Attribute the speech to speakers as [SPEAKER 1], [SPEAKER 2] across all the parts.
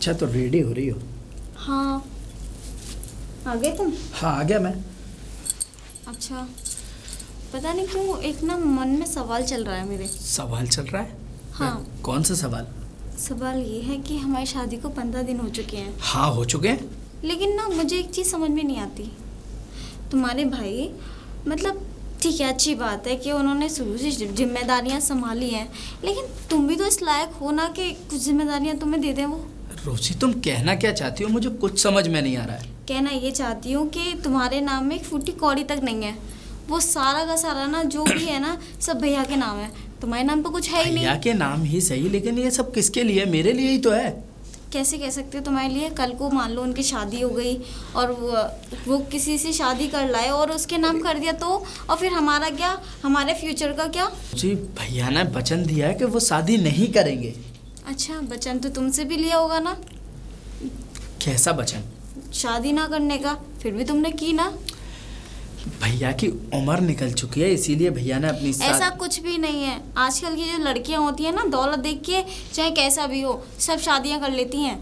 [SPEAKER 1] अच्छा, तो रेडी हो रही हो?
[SPEAKER 2] हाँ, आ गए तुम?
[SPEAKER 1] हाँ, आ गया मैं।
[SPEAKER 2] अच्छा, पता नहीं क्यों एक ना मन में सवाल चल रहा है मेरे।
[SPEAKER 1] सवाल चल रहा है?
[SPEAKER 2] हाँ।
[SPEAKER 1] कौन सा सवाल?
[SPEAKER 2] सवाल ये है कि हमारी शादी को 15 दिन हो चुके हैं।
[SPEAKER 1] हाँ, हो चुके हैं।
[SPEAKER 2] लेकिन ना मुझे एक चीज़ समझ में नहीं आती। तुम्हारे भाई मतलब ठीक है, अच्छी बात है कि उन्होंने शुरू से जिम्मेदारियां संभाली हैं, लेकिन तुम भी तो इस लायक हो ना कि कुछ जिम्मेदारियां तुम्हें दे दें वो।
[SPEAKER 1] रोजी, तुम कहना क्या चाहती हो? मुझे कुछ समझ में नहीं आ रहा है।
[SPEAKER 2] कहना ये चाहती हूँ कि तुम्हारे नाम में एक फूटी कौड़ी तक नहीं है। वो सारा का सारा ना जो भी है ना सब भैया के नाम है। तुम्हारे नाम तो कुछ है ही नहीं।
[SPEAKER 1] भैया के नाम ही सही, लेकिन ये सब किसके लिए? मेरे लिए ही तो है।
[SPEAKER 2] कैसे कह सकते हो तुम्हारे लिए? कल को मान लो उनकी शादी हो गई और वो किसी से शादी कर लाए और उसके नाम कर दिया तो? और फिर हमारा क्या, हमारे फ्यूचर का क्या?
[SPEAKER 1] जी, भैया ने वचन दिया है कि वो शादी नहीं करेंगे।
[SPEAKER 2] अच्छा, वचन तो तुमसे भी लिया होगा ना?
[SPEAKER 1] कैसा वचन?
[SPEAKER 2] शादी ना करने का। फिर भी तुमने की ना।
[SPEAKER 1] भैया की उम्र निकल चुकी है, इसीलिए भैया ने अपनी
[SPEAKER 2] ऐसा कुछ भी नहीं है। आजकल की जो लड़कियां होती हैं ना, दौलत देख के चाहे कैसा भी हो सब शादियां कर लेती हैं।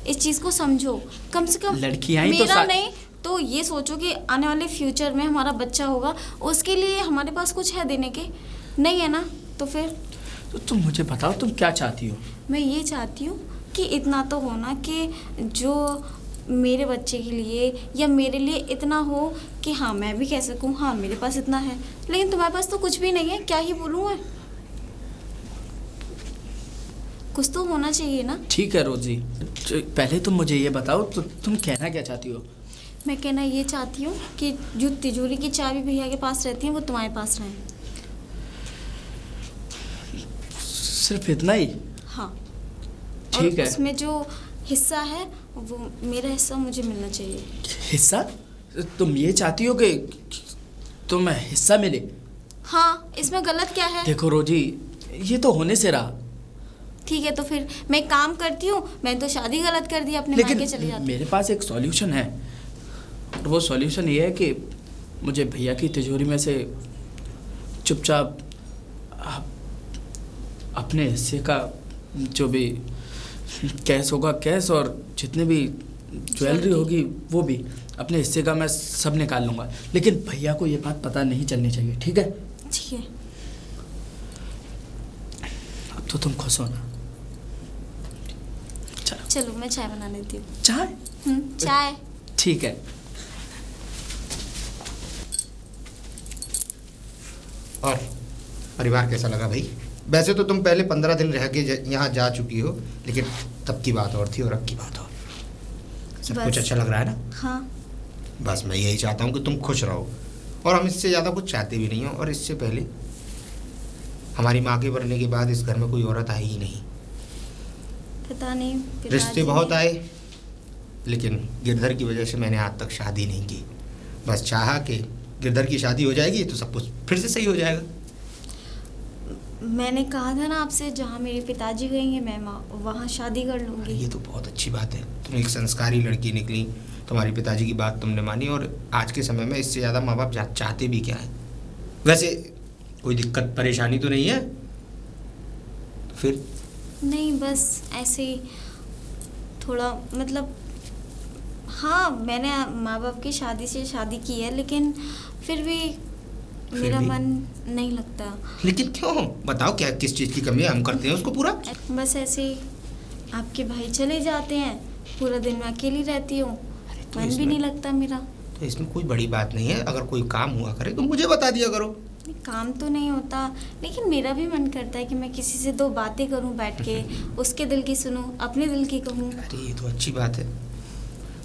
[SPEAKER 2] इस चीज़ को समझो। कम से कम
[SPEAKER 1] लड़कियां ही
[SPEAKER 2] मेरा नहीं तो ये सोचो कि आने वाले फ्यूचर में हमारा बच्चा होगा, उसके लिए हमारे पास कुछ है देने के? नहीं है ना, तो फिर
[SPEAKER 1] तो तुम मुझे बताओ, तुम क्या चाहती हो?
[SPEAKER 2] मैं ये चाहती हूँ कि इतना तो होना कि जो मेरे बच्चे के लिए या मेरे लिए इतना हो कि हाँ मैं भी कह सकूँ हाँ मेरे पास इतना है। लेकिन तुम्हारे पास तो कुछ भी नहीं है, क्या ही बोलूँ मैं? कुछ तो होना चाहिए ना।
[SPEAKER 1] ठीक है रोजी, पहले तुम मुझे ये बताओ, तो तुम कहना क्या चाहती हो?
[SPEAKER 2] मैं कहना ये चाहती हूँ कि जो तिजोरी की चाबी भैया के पास रहती है वो तुम्हारे पास रहे।
[SPEAKER 1] सिर्फ इतना ही?
[SPEAKER 2] हाँ।
[SPEAKER 1] ठीक है।
[SPEAKER 2] उसमें जो हिस्सा है वो मेरा हिस्सा मुझे मिलना चाहिए।
[SPEAKER 1] हिस्सा? तुम ये चाहती हो कि तुम्हें हिस्सा मिले?
[SPEAKER 2] हाँ, इसमें गलत क्या है?
[SPEAKER 1] देखो रोजी, ये तो होने से रहा।
[SPEAKER 2] ठीक है, तो फिर मैं एक काम करती हूँ, मैं तो शादी गलत कर दी, अपने मायके चली जाती।
[SPEAKER 1] मेरे पास एक सॉल्यूशन है, और वो सॉल्यूशन ये है कि मुझे भैया की तिजोरी में से चुपचाप अपने हिस्से का जो भी कैश होगा, कैश, और जितने भी ज्वेलरी होगी वो भी अपने हिस्से का मैं सब निकाल लूँगा। लेकिन भैया को ये बात पता नहीं चलनी चाहिए, ठीक है?
[SPEAKER 2] ठीक है।
[SPEAKER 1] अब तो तुम खुश हो ना?
[SPEAKER 2] चलो मैं चाय बना लेती हूँ।
[SPEAKER 1] चाय?
[SPEAKER 2] चाय।
[SPEAKER 1] ठीक है।
[SPEAKER 3] और परिवार कैसा लगा भाई? वैसे तो तुम पहले 15 दिन रह के यहाँ जा चुकी हो, लेकिन तब की बात और थी और अब की बात और। सब कुछ अच्छा लग रहा है ना?
[SPEAKER 2] हाँ।
[SPEAKER 3] बस मैं यही चाहता हूँ कि तुम खुश रहो, और हम इससे ज़्यादा कुछ चाहते भी नहीं हो। और इससे पहले हमारी माँ के मरने के बाद इस घर में कोई औरत आई ही नहीं।
[SPEAKER 2] पता नहीं,
[SPEAKER 3] रिश्ते बहुत आए, लेकिन गिरधर की वजह से मैंने आज तक शादी नहीं की। बस चाहा कि गिरधर की शादी हो जाएगी तो सब कुछ फिर से सही हो जाएगा।
[SPEAKER 2] मैंने कहा था ना आपसे, जहाँ मेरे पिताजी गएंगे मैं वहाँ शादी कर लूँगी।
[SPEAKER 3] ये तो बहुत अच्छी बात है, तुम एक संस्कारी लड़की निकली, तुम्हारे पिताजी की बात तुमने मानी। और आज के समय में इससे ज़्यादा माँ बाप चाहते भी क्या है? वैसे कोई दिक्कत परेशानी तो नहीं है? फिर
[SPEAKER 2] नहीं, बस ऐसे ही थोड़ा मतलब हाँ, मैंने माँ बाप की शादी से शादी की है, लेकिन फिर भी मेरा मन नहीं लगता।
[SPEAKER 3] लेकिन क्यों? बताओ, क्या किस चीज़ की कमी है? हम करते हैं उसको पूरा।
[SPEAKER 2] बस ऐसे ही आपके भाई चले जाते हैं, पूरा दिन मैं अकेली रहती हूँ, मन भी नहीं लगता मेरा।
[SPEAKER 3] तो इसमें कोई बड़ी बात नहीं है, अगर कोई काम हुआ करे तो मुझे बता दिया करो।
[SPEAKER 2] काम तो नहीं होता, लेकिन मेरा भी मन करता है कि मैं किसी से दो बातें करूं बैठ के, उसके दिल की सुनूं, अपने दिल की कहूं।
[SPEAKER 3] अरे ये तो अच्छी बात है।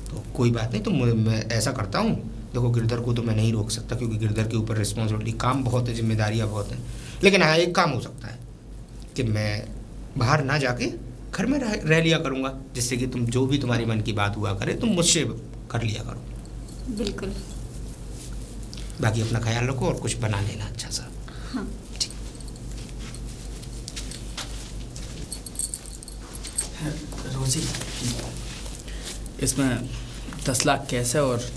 [SPEAKER 3] तो कोई बात नहीं, तो मैं ऐसा करता हूँ। देखो, गिरधर को तो मैं नहीं रोक सकता, क्योंकि गिरधर के ऊपर रिस्पॉन्सिबिलिटी, काम बहुत है, जिम्मेदारियाँ बहुत हैं। लेकिन हाँ, एक काम हो सकता है कि मैं बाहर ना जाके घर में रह लिया करूँगा, जिससे कि तुम जो भी तुम्हारे मन की बात हुआ करे तुम मुझसे कर लिया करो।
[SPEAKER 2] बिल्कुल।
[SPEAKER 3] बाकी अपना ख्याल रखो और कुछ बना लेना अच्छा सा।
[SPEAKER 2] हाँ।
[SPEAKER 1] रोजी, इसमें 10 लाख कैश है और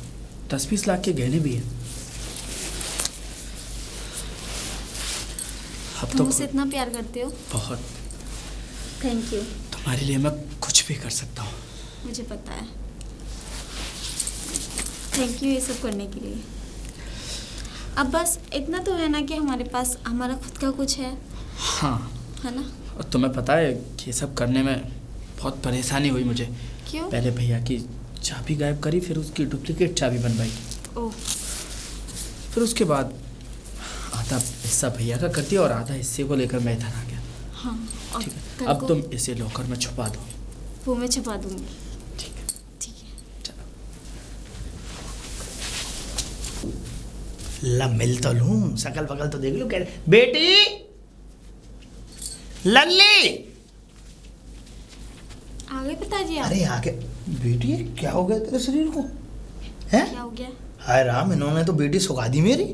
[SPEAKER 1] 10-20 लाख के गहने भी हैं। अब
[SPEAKER 2] तुम
[SPEAKER 1] तो
[SPEAKER 2] मुझसे इतना प्यार करते हो?
[SPEAKER 1] बहुत।
[SPEAKER 2] Thank you.
[SPEAKER 1] तुम्हारे लिए मैं कुछ भी कर सकता हूँ।
[SPEAKER 2] मुझे पता है। थैंक यू ये सब करने के लिए। अब बस इतना तो है ना कि हमारे पास हमारा खुद का कुछ है।
[SPEAKER 1] हाँ,
[SPEAKER 2] है ना।
[SPEAKER 1] और तुम्हें पता है कि ये सब करने में बहुत परेशानी हुई मुझे।
[SPEAKER 2] क्यों?
[SPEAKER 1] पहले भैया की चाबी गायब करी, फिर उसकी डुप्लीकेट चाबी बनवाई।
[SPEAKER 2] ओह।
[SPEAKER 1] फिर उसके बाद आधा हिस्सा भैया का कर दिया और आधा हिस्से को लेकर मैं इधर आ गया।
[SPEAKER 2] हाँ। और
[SPEAKER 1] ठीक है,
[SPEAKER 2] कल
[SPEAKER 1] अब
[SPEAKER 2] को
[SPEAKER 1] तुम इसे लॉकर में छुपा दो।
[SPEAKER 2] वो मैं छुपा दूंगी।
[SPEAKER 1] ठीक है,
[SPEAKER 2] ठीक है।
[SPEAKER 1] चलो।
[SPEAKER 4] ला मिल तो लूं, शकल बगल तो देख लूं। कह बेटी लल्ली,
[SPEAKER 2] आ गए पिताजी आप?
[SPEAKER 4] अरे आके बेटी क्या हो गया तेरे शरीर को? हैं?
[SPEAKER 2] क्या हो गया?
[SPEAKER 4] हाय राम, इन्होंने तो बेटी सुखा दी मेरी।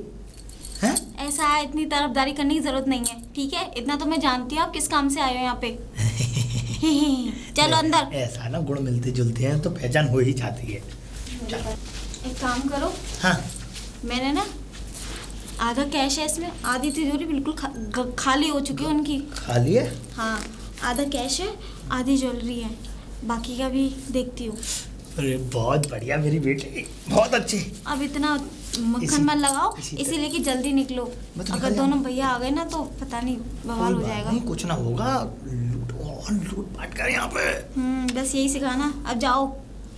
[SPEAKER 4] हैं?
[SPEAKER 2] ऐसा है, इतनी तरफदारी करने की जरूरत नहीं है, ठीक है? इतना तो मैं जानती हूँ आप किस काम से आए हो यहाँ पे। चलो अंदर।
[SPEAKER 4] ऐसा ना गुण मिलते जुलते हैं तो पहचान हो ही जाती है।
[SPEAKER 2] एक काम करो,
[SPEAKER 4] हाँ
[SPEAKER 2] मैंने ना आधा कैश है इसमें, आधी तिजोरी बिल्कुल खाली हो चुकी है उनकी।
[SPEAKER 4] खाली है?
[SPEAKER 2] हाँ, आधा कैश है, आधी ज्वेलरी है, बाकी का भी देखती हूँ।
[SPEAKER 4] अरे बहुत बढ़िया मेरी बेटी, बहुत अच्छी।
[SPEAKER 2] अब इतना मक्खन मत लगाओ, इसीलिए कि जल्दी निकलो।
[SPEAKER 4] मैं तो
[SPEAKER 2] अगर
[SPEAKER 4] निकल
[SPEAKER 2] दोनों भैया आ गए ना तो पता नहीं बवाल हो जाएगा।
[SPEAKER 4] नहीं, कुछ ना होगा, लूट पाट कर यहाँ पे।
[SPEAKER 2] बस यही सिखाना, अब जाओ।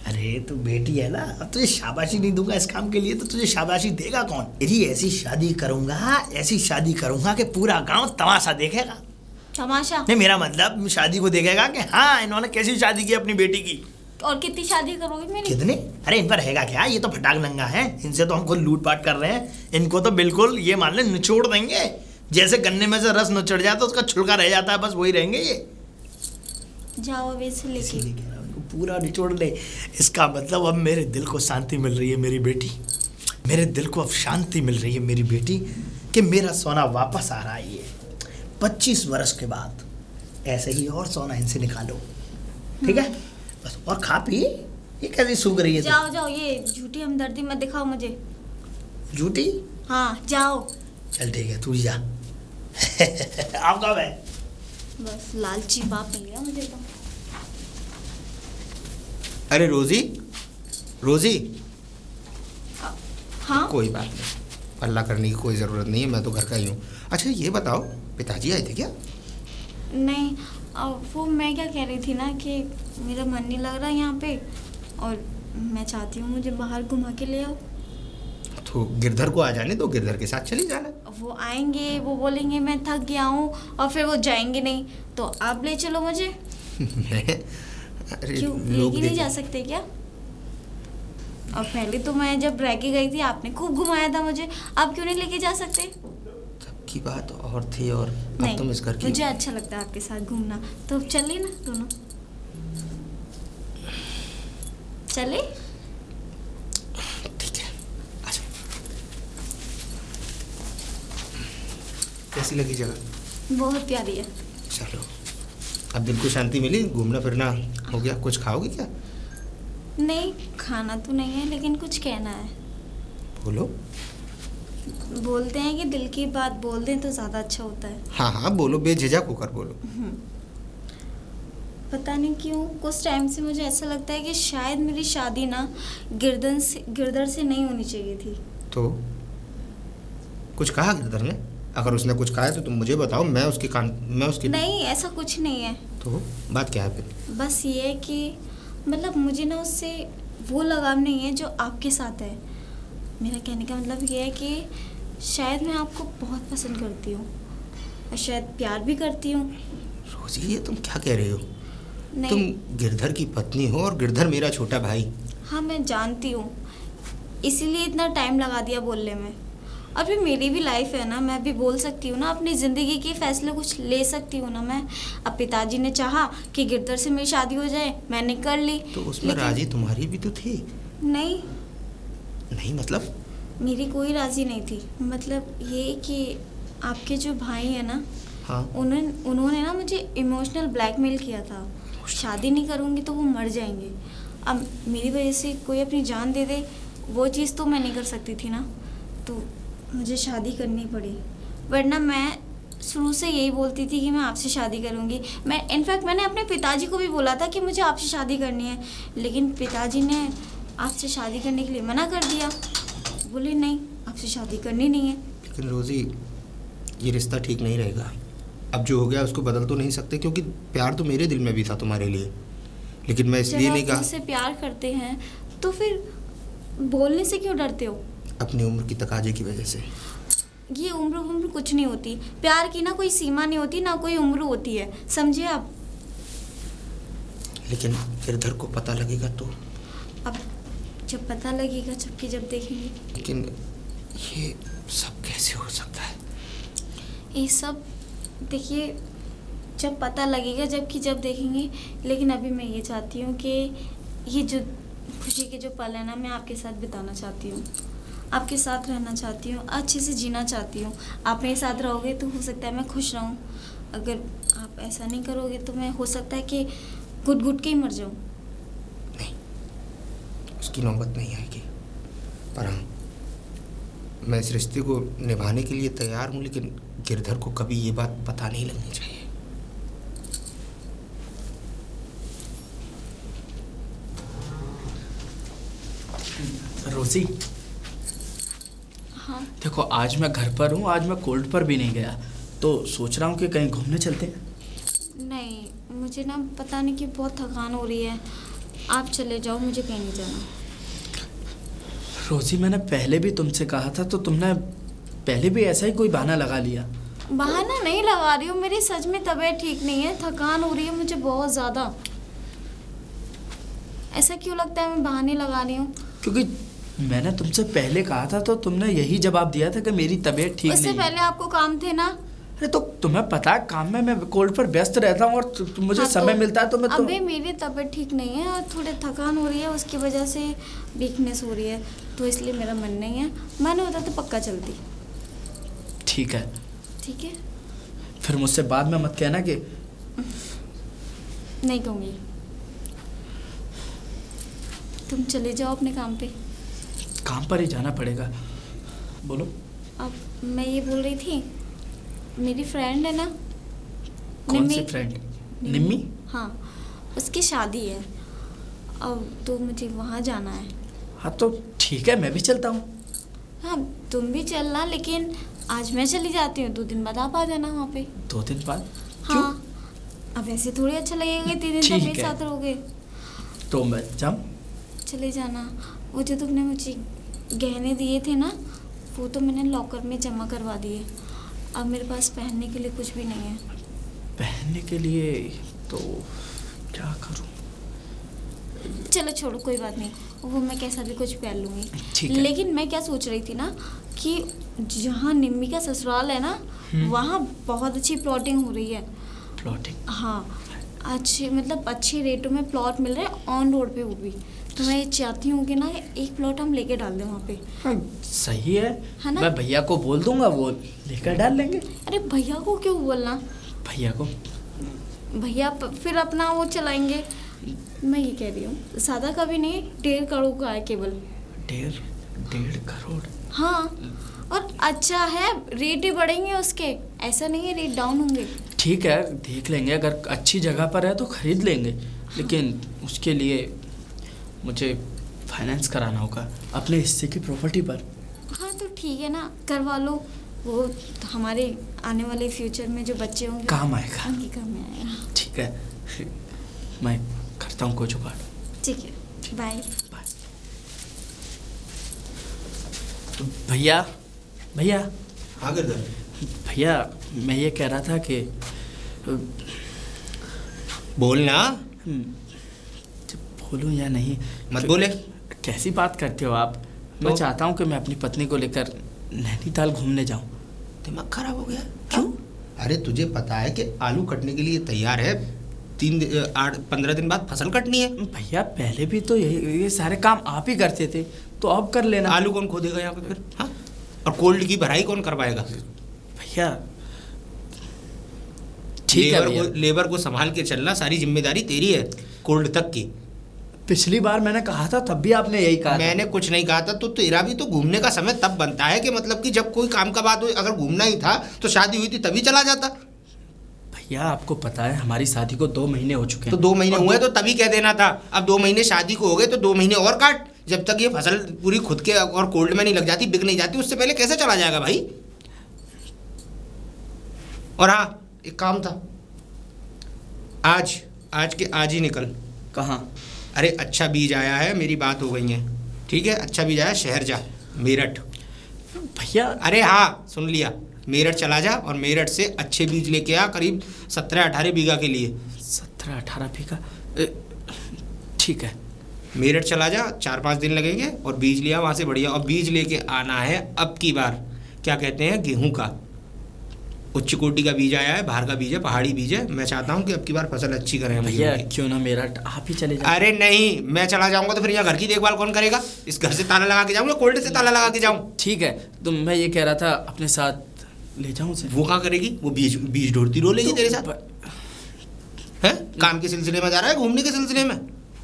[SPEAKER 4] अरे तू बेटी है ना, अब तुझे शाबाशी नहीं दूंगा इस काम के लिए तो तुझे शाबाशी देगा कौन? तेरी ऐसी शादी करूंगा कि पूरा गांव तमाशा देखेगा।
[SPEAKER 2] तमाशा?
[SPEAKER 4] नहीं, मेरा मतलब शादी को देखेगा कि हाँ इन्होंने कैसी शादी की अपनी बेटी की।
[SPEAKER 2] और कितनी शादी करोगे मेरी?
[SPEAKER 4] कितनी? अरे इन पर रहेगा क्या, ये तो फटाक नंगा है, इनसे तो हम खुद लूटपाट कर रहे हैं। इनको तो बिल्कुल ये मान ले निचोड़ देंगे, जैसे गन्ने में से रस निचड़ जाता है उसका छिलका रह जाता है, बस वही रहेंगे ये।
[SPEAKER 2] जाओ अब इसे लेके।
[SPEAKER 4] पूरा निचोड़ ले। इसका मतलब अब मेरे दिल को शांति मिल रही है मेरी बेटी, मेरे दिल को अब शांति मिल रही है मेरी बेटी कि मेरा सोना वापस आ रहा है। ये 25 वर्ष के बाद ऐसे ही और सोना इनसे निकालो, ठीक है? बस और खा पी। ये कैसी सूख रही है?
[SPEAKER 2] जाओ जाओ, ये झूठी हमदर्दी मत दिखाओ मुझे।
[SPEAKER 4] झूठी?
[SPEAKER 2] हाँ जाओ।
[SPEAKER 4] चल ठीक है, तू जा। आप कब है?
[SPEAKER 2] बस लालची बाप मिल गया मुझे तो।
[SPEAKER 3] अरे रोजी, रोजी।
[SPEAKER 2] हाँ?
[SPEAKER 3] कोई बात नहीं, हल्ला करने की कोई ज़रूरत नहीं है, मैं तो घर का ही हूँ। अच्छा ये बताओ, पिताजी आए थे क्या?
[SPEAKER 2] नहीं, वो मैं क्या कह रही थी ना कि मेरा मन नहीं लग रहा यहाँ पे और मैं चाहती हूँ मुझे बाहर घुमा के ले आओ।
[SPEAKER 3] तो गिरधर को आ जाने दो, गिरधर के साथ चली जाना।
[SPEAKER 2] वो आएंगे, वो बोलेंगे मैं थक गया हूँ और फिर वो जाएंगे नहीं, तो आप ले चलो मुझे।
[SPEAKER 3] अरे
[SPEAKER 2] क्यों लेके नहीं जा सकते क्या? और पहले तो मैं जब रह के गई थी आपने खूब घुमाया था मुझे, आप क्यों नहीं लेके जा सकते?
[SPEAKER 3] सबकी बात और थी और अब तुम इस घर की।
[SPEAKER 2] मुझे अच्छा लगता है आपके साथ घूमना, तो चलिए ना दोनों। चले?
[SPEAKER 3] ठीक है, आ जाओ। कैसी लगी जगह?
[SPEAKER 2] बहुत प्यारी है।
[SPEAKER 3] चलो, अब दिल को शांति मिली, घूमना फिरना हो गया। कुछ खाओगी क्या?
[SPEAKER 2] नहीं, खाना तो नहीं है लेकिन कुछ कहना है।
[SPEAKER 3] बोलो।
[SPEAKER 2] बोलते हैं कि दिल की बात बोल दें तो ज़्यादा अच्छा होता है।
[SPEAKER 3] हाँ हाँ बोलो, बेझिझक होकर बोलो।
[SPEAKER 2] पता नहीं क्यों कुछ टाइम से मुझे ऐसा लगता है कि शायद मेरी शादी ना गिरधर से नहीं होनी चाहिए थी।
[SPEAKER 3] तो कुछ कहा गिरधर ने? अगर उसने कुछ कहा है तो तुम मुझे बताओ, मैं उसकी
[SPEAKER 2] नहीं, ऐसा कुछ नहीं है।
[SPEAKER 3] तो बात क्या है फिर?
[SPEAKER 2] बस ये है कि मतलब मुझे ना उससे वो लगाव नहीं है जो आपके साथ है। मेरा कहने का मतलब ये है कि शायद मैं आपको बहुत पसंद करती हूँ और शायद प्यार भी करती हूँ।
[SPEAKER 3] रोजी ये तुम क्या कह रही हो?
[SPEAKER 2] नहीं।
[SPEAKER 3] तुम गिरधर की पत्नी हो और गिरधर मेरा छोटा भाई।
[SPEAKER 2] हाँ मैं जानती हूँ, इसीलिए इतना टाइम लगा दिया बोलने में। और फिर मेरी भी लाइफ है ना, मैं भी बोल सकती हूँ ना, अपनी ज़िंदगी के फैसले कुछ ले सकती हूँ ना मैं। अब पिताजी ने चाहा कि गिरधर से मेरी शादी हो जाए, मैंने कर ली।
[SPEAKER 3] तो उसमें राजी तुम्हारी भी तो थी।
[SPEAKER 2] नहीं
[SPEAKER 3] नहीं मतलब?
[SPEAKER 2] मेरी कोई राजी नहीं थी। मतलब ये कि आपके जो भाई है ना,
[SPEAKER 3] हाँ
[SPEAKER 2] उन्होंने ना मुझे इमोशनल ब्लैकमेल किया था, शादी नहीं करूँगी तो वो मर जाएंगे। अब मेरी वजह से कोई अपनी जान दे दे, वो चीज़ तो मैं नहीं कर सकती थी ना, तो मुझे शादी करनी पड़ी, वरना मैं शुरू से यही बोलती थी कि मैं आपसे शादी करूंगी। मैं इनफैक्ट मैंने अपने पिताजी को भी बोला था कि मुझे आपसे शादी करनी है, लेकिन पिताजी ने आपसे शादी करने के लिए मना कर दिया। बोले नहीं, आपसे शादी करनी नहीं है।
[SPEAKER 3] लेकिन रोज़ी, ये रिश्ता ठीक नहीं रहेगा। अब जो हो गया उसको बदल तो नहीं सकते, क्योंकि प्यार तो मेरे दिल में भी था तुम्हारे लिए, लेकिन मैं इसलिए नहीं
[SPEAKER 2] जब
[SPEAKER 3] कहा।
[SPEAKER 2] आप मुझसे प्यार करते हैं तो फिर बोलने से क्यों डरते हो?
[SPEAKER 3] अपनी उम्र की तकाजे की वजह से।
[SPEAKER 2] ये उम्र कुछ नहीं होती। प्यार की ना कोई सीमा नहीं होती, ना कोई उम्र होती है, समझे आप?
[SPEAKER 3] लेकिन गिरधर को पता लगेगा तो?
[SPEAKER 2] अब जब पता लगेगा, जब देखेंगे।
[SPEAKER 3] लेकिन ये सब कैसे हो सकता है?
[SPEAKER 2] ये सब देखिए जब पता लगेगा, जब देखेंगे। लेकिन अभी मैं ये चाहती हूँ कि ये जो खुशी के जो पल है ना, मैं आपके साथ बिताना चाहती हूँ, आपके साथ रहना चाहती हूँ, अच्छे से जीना चाहती हूँ। आप मेरे साथ रहोगे तो हो सकता है मैं खुश रहूँ। अगर आप ऐसा नहीं करोगे तो मैं हो सकता है कि घुट के ही मर जाऊँ।
[SPEAKER 3] नहीं, उसकी नौबत नहीं आएगी। पर हाँ, मैं इस रिश्ते को निभाने के लिए तैयार हूँ, लेकिन गिरधर को कभी ये बात पता नहीं लगनी चाहिए।
[SPEAKER 1] रोजी,
[SPEAKER 2] हाँ
[SPEAKER 1] देखो आज मैं घर पर हूँ, आज मैं कोर्ट पर भी नहीं गया, तो सोच रहा हूँ कि कहीं घूमने चलते हैं।
[SPEAKER 2] नहीं, मुझे ना पता नहीं कि बहुत थकान हो रही है। आप चले जाओ, मुझे कहीं नहीं जाना।
[SPEAKER 1] रोजी, मैंने पहले भी तुमसे कहा था, तो तुमने पहले भी ऐसा ही कोई बहाना लगा लिया।
[SPEAKER 2] बहाना नहीं लगा रही हूँ, मेरी सच में तबीयत ठीक नहीं है, थकान हो रही है मुझे बहुत ज़्यादा। ऐसा क्यों लगता है मैं बहाने लगा रही हूँ?
[SPEAKER 1] क्योंकि मैंने तुमसे पहले कहा था तो तुमने यही जवाब दिया था कि मेरी तबीयत ठीक
[SPEAKER 2] उससे
[SPEAKER 1] नहीं है।
[SPEAKER 2] पहले आपको काम थे ना?
[SPEAKER 1] अरे तो तुम्हें पता है काम में मैं कोर्ट पर व्यस्त रहता हूँ, और मुझे
[SPEAKER 2] हाँ,
[SPEAKER 1] समय मिलता है तो मैं
[SPEAKER 2] अभी मेरी तबीयत ठीक नहीं है और थोड़े थकान हो रही है, उसकी वजह से वीकनेस हो रही है, तो इसलिए मेरा मन नहीं है। मन होता तो पक्का चलती।
[SPEAKER 1] ठीक है।
[SPEAKER 2] ठीक है,
[SPEAKER 1] फिर मुझसे बाद में मत कहना कि
[SPEAKER 2] नहीं कहूँगी। तुम चले जाओ अपने काम पे।
[SPEAKER 1] काम पर ही जाना पड़ेगा। बोलो।
[SPEAKER 2] अब मैं ये बोल रही थी, मेरी फ्रेंड है ना,
[SPEAKER 1] कौन सी फ्रेंड? निम्मी?
[SPEAKER 2] हाँ, उसकी शादी है अब, तो मुझे वहाँ जाना है।
[SPEAKER 1] हाँ तो ठीक है, मैं भी चलता हूँ।
[SPEAKER 2] हाँ, तुम भी चलना, लेकिन आज मैं चली जाती हूँ, 2 दिन बाद आप आ जाना वहाँ पे।
[SPEAKER 1] 2 दिन बाद?
[SPEAKER 2] हाँ, अब ऐसे थोड़ी अच्छा लगेगा 3 दिन तक
[SPEAKER 1] ठीक
[SPEAKER 2] मेरे
[SPEAKER 1] है।
[SPEAKER 2] साथ रहोगे।
[SPEAKER 1] तो मैं जाऊँ?
[SPEAKER 2] चले जाना। वो जो तुमने मुझे गहने दिए थे ना, वो तो मैंने लॉकर में जमा करवा दिए। अब मेरे पास पहनने के लिए कुछ भी नहीं है।
[SPEAKER 1] पहनने के लिए तो क्या करूँ?
[SPEAKER 2] चलो छोड़ो, कोई बात नहीं, वो मैं कैसा भी कुछ पहन लूँगी।
[SPEAKER 1] ठीक है।
[SPEAKER 2] लेकिन मैं क्या सोच रही थी ना कि जहाँ निम्मी का ससुराल है ना, वहाँ बहुत अच्छी प्लॉटिंग हो रही है।
[SPEAKER 1] प्लॉटिंग?
[SPEAKER 2] हाँ, अच्छे रेटों में प्लॉट मिल रहे हैं, ऑन रोड पे वो भी। तो मैं ये चाहती हूँ कि ना एक प्लॉट हम लेके डाल दें वहाँ पे।
[SPEAKER 1] हाँ, सही है
[SPEAKER 2] ना?
[SPEAKER 1] मैं भैया को बोल दूंगा, वो लेकर डाल लेंगे।
[SPEAKER 2] अरे भैया को क्यों बोलना?
[SPEAKER 1] भैया को?
[SPEAKER 2] भैया फिर अपना वो चलाएंगे। मैं ये कह रही हूँ, सादा का भी नहीं, 1.5 करोड़ का है केवल।
[SPEAKER 1] 1.5 करोड़?
[SPEAKER 2] हाँ, और अच्छा है, रेट भी बढ़ेंगे उसके, ऐसा नहीं है रेट डाउन होंगे।
[SPEAKER 1] ठीक है, देख लेंगे, अगर अच्छी जगह पर है तो खरीद लेंगे। लेकिन उसके लिए मुझे फाइनेंस कराना होगा अपने हिस्से की प्रॉपर्टी पर।
[SPEAKER 2] हाँ तो ठीक है ना, करवा लो, वो हमारे आने वाले फ्यूचर में जो बच्चे होंगे
[SPEAKER 1] काम आएगा।
[SPEAKER 2] उनके काम में आएगा।
[SPEAKER 1] ठीक है, मैं करता हूँ कोई जुगाड़।
[SPEAKER 2] ठीक है, बाय।
[SPEAKER 1] बाय। भैया, भैया,
[SPEAKER 3] हाँ गिरधर।
[SPEAKER 1] भैया मैं ये कह रहा था कि
[SPEAKER 3] बोलना।
[SPEAKER 1] बोलूं या नहीं?
[SPEAKER 3] मत बोले।
[SPEAKER 1] कैसी बात करते हो आप? मैं चाहता हूँ कि मैं अपनी पत्नी को लेकर नैनीताल घूमने जाऊँ।
[SPEAKER 3] दिमाग खराब हो गया?
[SPEAKER 1] क्यों?
[SPEAKER 3] अरे तुझे पता है कि आलू कटने के लिए तैयार है, 15 दिन बाद फसल कटनी है।
[SPEAKER 1] भैया पहले भी तो ये सारे काम आप ही करते थे, तो अब कर लेना।
[SPEAKER 3] आलू कौन खोदेगा यहाँ पे फिर? हाँ, और कोल्ड की भराई कौन करवाएगा?
[SPEAKER 1] भैया ठीक है भैया।
[SPEAKER 3] लेबर को संभाल के चलना, सारी जिम्मेदारी तेरी है कोल्ड तक की।
[SPEAKER 1] पिछली बार मैंने कहा था तब भी आपने यही कहा था।
[SPEAKER 3] मैंने कुछ नहीं कहा था। तो तेरा भी तो घूमने का समय तब बनता है कि मतलब कि जब कोई काम का बात हो, अगर घूमना ही था तो शादी हुई थी तभी चला जाता।
[SPEAKER 1] भैया आपको पता है हमारी शादी को 2 महीने हो चुके
[SPEAKER 3] तो
[SPEAKER 1] हैं।
[SPEAKER 3] 2 महीने
[SPEAKER 1] और
[SPEAKER 3] हुए तो तभी कह देना था। अब 2 महीने शादी को हो गए तो 2 महीने और काट, जब तक ये फसल पूरी खुद के और कोल्ड में नहीं लग जाती, बिक नहीं जाती, उससे पहले कैसे चला जाएगा भाई। और हाँ, एक काम था, आज के आज ही निकल।
[SPEAKER 1] कहाँ?
[SPEAKER 3] अरे अच्छा बीज आया है, मेरी बात हो गई है, ठीक है, अच्छा बीज आया, शहर जा, मेरठ।
[SPEAKER 1] भैया
[SPEAKER 3] अरे हाँ सुन लिया, मेरठ चला जा और मेरठ से अच्छे बीज लेके आ, करीब 17-18 बीघा के लिए।
[SPEAKER 1] 17-18 बीघा, ठीक है।
[SPEAKER 3] मेरठ चला जा, 4-5 दिन लगेंगे और बीज लिया वहाँ से बढ़िया। और बीज लेके आना है अब की बार, क्या कहते हैं, गेहूं का उच्च कोटि का बीज आया है, बाहर का बीज है, पहाड़ी बीज है। मैं चाहता हूँ कि अब की बार फसल अच्छी करें हम।
[SPEAKER 1] भैया क्यों ना मेरठ आप ही चले जाए।
[SPEAKER 3] अरे नहीं, मैं चला जाऊंगा तो फिर यहाँ घर की देखभाल कौन करेगा? इस घर से ताला लगा के जाऊंगा, कोल्ड से ताला लगा के जाऊँ?
[SPEAKER 1] ठीक है, तो मैं ये कह रहा था अपने साथ ले जाऊँ उसे।
[SPEAKER 3] वो कहाँ करेगी? वो बीज ढूंढती रो लेगी तेरे साथ। है काम के सिलसिले में जा रहा है, घूमने के सिलसिले में?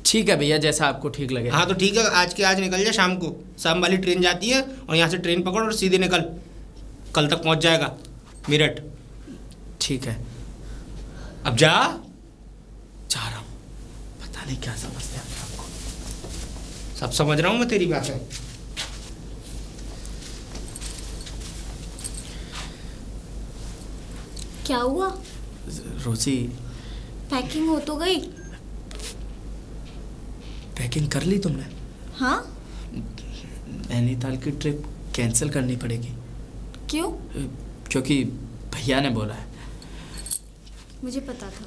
[SPEAKER 1] ठीक है भैया, जैसा आपको ठीक लगे।
[SPEAKER 3] हाँ तो ठीक है, आज के आज निकल जा, शाम को शाम वाली ट्रेन जाती है और यहाँ से ट्रेन पकड़ और सीधे निकल, कल तक पहुँच जाएगा मेरठ।
[SPEAKER 1] ठीक है,
[SPEAKER 3] अब जा
[SPEAKER 1] रहा हूँ। पता नहीं क्या समझते हैं आपको।
[SPEAKER 3] सब समझ रहा हूँ मैं तेरी बात है।
[SPEAKER 2] क्या हुआ?
[SPEAKER 1] रोजी
[SPEAKER 2] पैकिंग हो तो गई?
[SPEAKER 1] पैकिंग कर ली तुमने?
[SPEAKER 2] हाँ।
[SPEAKER 1] नैनीताल की ट्रिप कैंसिल करनी पड़ेगी।
[SPEAKER 2] क्यों?
[SPEAKER 1] क्योंकि भैया ने बोला है।
[SPEAKER 2] मुझे पता था,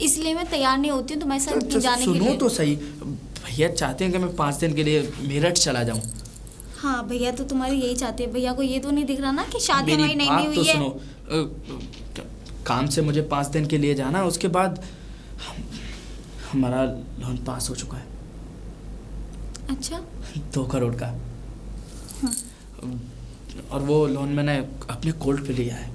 [SPEAKER 2] इसलिए मैं तैयार नहीं होती हूँ तुम्हारे साथ जाने के लिए।
[SPEAKER 1] सुनो तो सही, भैया चाहते हैं कि मैं 5 दिन के लिए मेरठ चला जाऊँ।
[SPEAKER 2] हाँ भैया तो तुम्हारी यही चाहते हैं। भैया को ये तो नहीं दिख रहा ना कि शादी
[SPEAKER 1] मेरी
[SPEAKER 2] हमारी नई
[SPEAKER 1] बात
[SPEAKER 2] नई
[SPEAKER 1] तो
[SPEAKER 2] हुई है।
[SPEAKER 1] सुनो, काम से मुझे 5 दिन के लिए जाना है, उसके बाद हमारा लोन पास हो चुका है।
[SPEAKER 2] अच्छा।
[SPEAKER 1] 2 करोड़ का। और वो लोन मैंने अपने कोल्ड पे लिया है।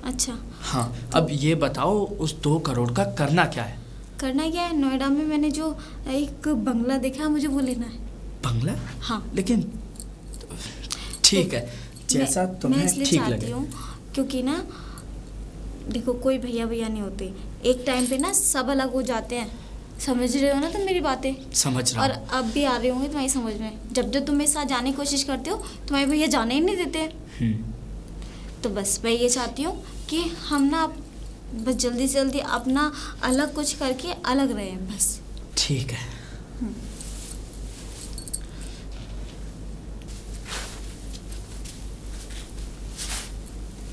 [SPEAKER 2] अच्छा।
[SPEAKER 1] हाँ, अब ये बताओ उस 2 करोड़ का करना क्या है?
[SPEAKER 2] करना क्या है? नोएडा में मैंने जो एक बंगला देखा है, मुझे वो लेना है।
[SPEAKER 1] बंगला?
[SPEAKER 2] हाँ।
[SPEAKER 1] लेकिन ठीक है, जैसा
[SPEAKER 2] मैं
[SPEAKER 1] तुम्हें
[SPEAKER 2] इसलिए
[SPEAKER 1] ठीक
[SPEAKER 2] चाहती
[SPEAKER 1] लगे।
[SPEAKER 2] हूँ क्योंकि ना देखो, कोई भैया भैया नहीं होते, एक टाइम पे ना सब अलग हो जाते हैं। समझ रहे हो ना तुम मेरी बातें?
[SPEAKER 1] समझ रहा
[SPEAKER 2] और
[SPEAKER 1] हूँ।
[SPEAKER 2] अब भी आ रहे होंगे तुम्हारी समझ में। जब जब तुम मेरे साथ जाने की कोशिश करते हो, तुम्हारे भैया जाने ही नहीं देते। तो बस मैं ये चाहती हूँ कि हम ना बस जल्दी से जल्दी अपना अलग कुछ करके अलग रहें बस।
[SPEAKER 1] ठीक है।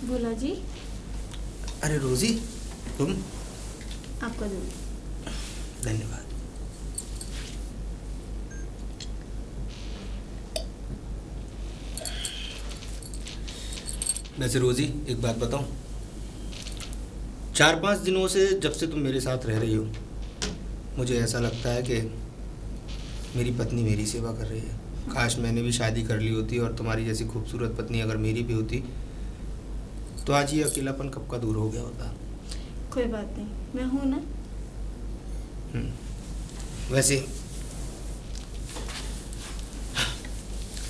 [SPEAKER 2] बोला जी।
[SPEAKER 3] अरे रोजी, तुम?
[SPEAKER 2] आपका दूध।
[SPEAKER 3] धन्यवाद। वैसे रोजी, एक बात बताऊं, 4-5 दिनों से जब से तुम मेरे साथ रह रही हो, मुझे ऐसा लगता है कि मेरी पत्नी मेरी सेवा कर रही है। काश मैंने भी शादी कर ली होती और तुम्हारी जैसी खूबसूरत पत्नी अगर मेरी भी होती, तो आज ये अकेलापन कब का दूर हो गया होता।
[SPEAKER 2] कोई बात नहीं, मैं हूँ ना।
[SPEAKER 3] वैसे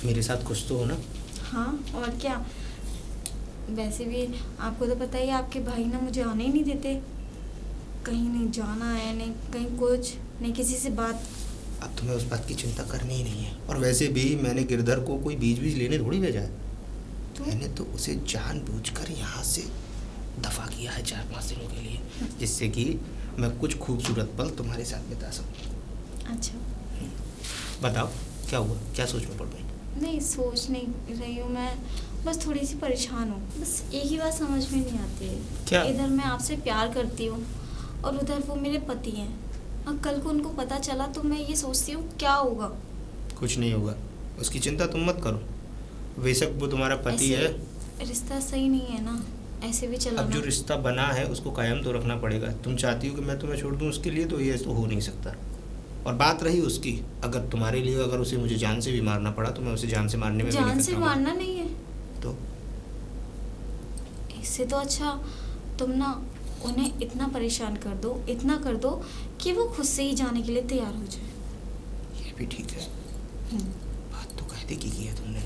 [SPEAKER 3] मेरे साथ कुछ तो हो ना?
[SPEAKER 2] हाँ, और क्या। वैसे भी आपको तो पता ही है, आपके भाई ना मुझे आने ही नहीं देते। कहीं नहीं जाना है, नहीं कहीं कुछ नहीं, किसी से बात।
[SPEAKER 3] अब तुम्हें उस बात की चिंता करनी ही नहीं है। और वैसे भी मैंने गिरधर को कोई बीज लेने थोड़ी भेजा है। मैंने तो उसे जानबूझकर यहाँ से दफा किया है 4-5 दिनों के लिए, जिससे कि मैं कुछ खूबसूरत पल तुम्हारे साथ बिता सकूं।
[SPEAKER 2] अच्छा।
[SPEAKER 3] बताओ क्या हुआ, क्या सोच में पड़ गई?
[SPEAKER 2] नहीं, सोच नहीं रही हूँ मैं, बस थोड़ी सी परेशान हूँ। बस एक ही बात समझ में नहीं आती है।
[SPEAKER 3] क्या?
[SPEAKER 2] इधर मैं आपसे प्यार करती हूँ और उधर वो मेरे पति हैं। अब कल को उनको पता चला तो मैं ये सोचती हूँ क्या होगा।
[SPEAKER 3] कुछ नहीं होगा, उसकी चिंता तुम मत करो। बेशक वो तुम्हारा पति है।
[SPEAKER 2] रिश्ता सही नहीं है ना, ऐसे भी चलो
[SPEAKER 3] अब
[SPEAKER 2] ना।
[SPEAKER 3] जो रिश्ता बना है उसको कायम तो रखना पड़ेगा। तुम चाहती हो कि मैं तुम्हें छोड़ दूँ उसके लिए, तो ये तो हो नहीं सकता। और बात रही उसकी, अगर तुम्हारे लिए अगर उसे मुझे जान से भी मारना पड़ा तो मैं उसे जान से मारने में भी
[SPEAKER 2] जान
[SPEAKER 3] नहीं
[SPEAKER 2] से
[SPEAKER 3] कतराऊंगा।
[SPEAKER 2] मारना नहीं है
[SPEAKER 3] तो
[SPEAKER 2] इससे तो अच्छा तुम ना उन्हें इतना परेशान कर दो, इतना कर दो कि वो खुद से ही जाने के लिए तैयार हो जाए।
[SPEAKER 3] भी ठीक है। बात तो कहते की है तुमने।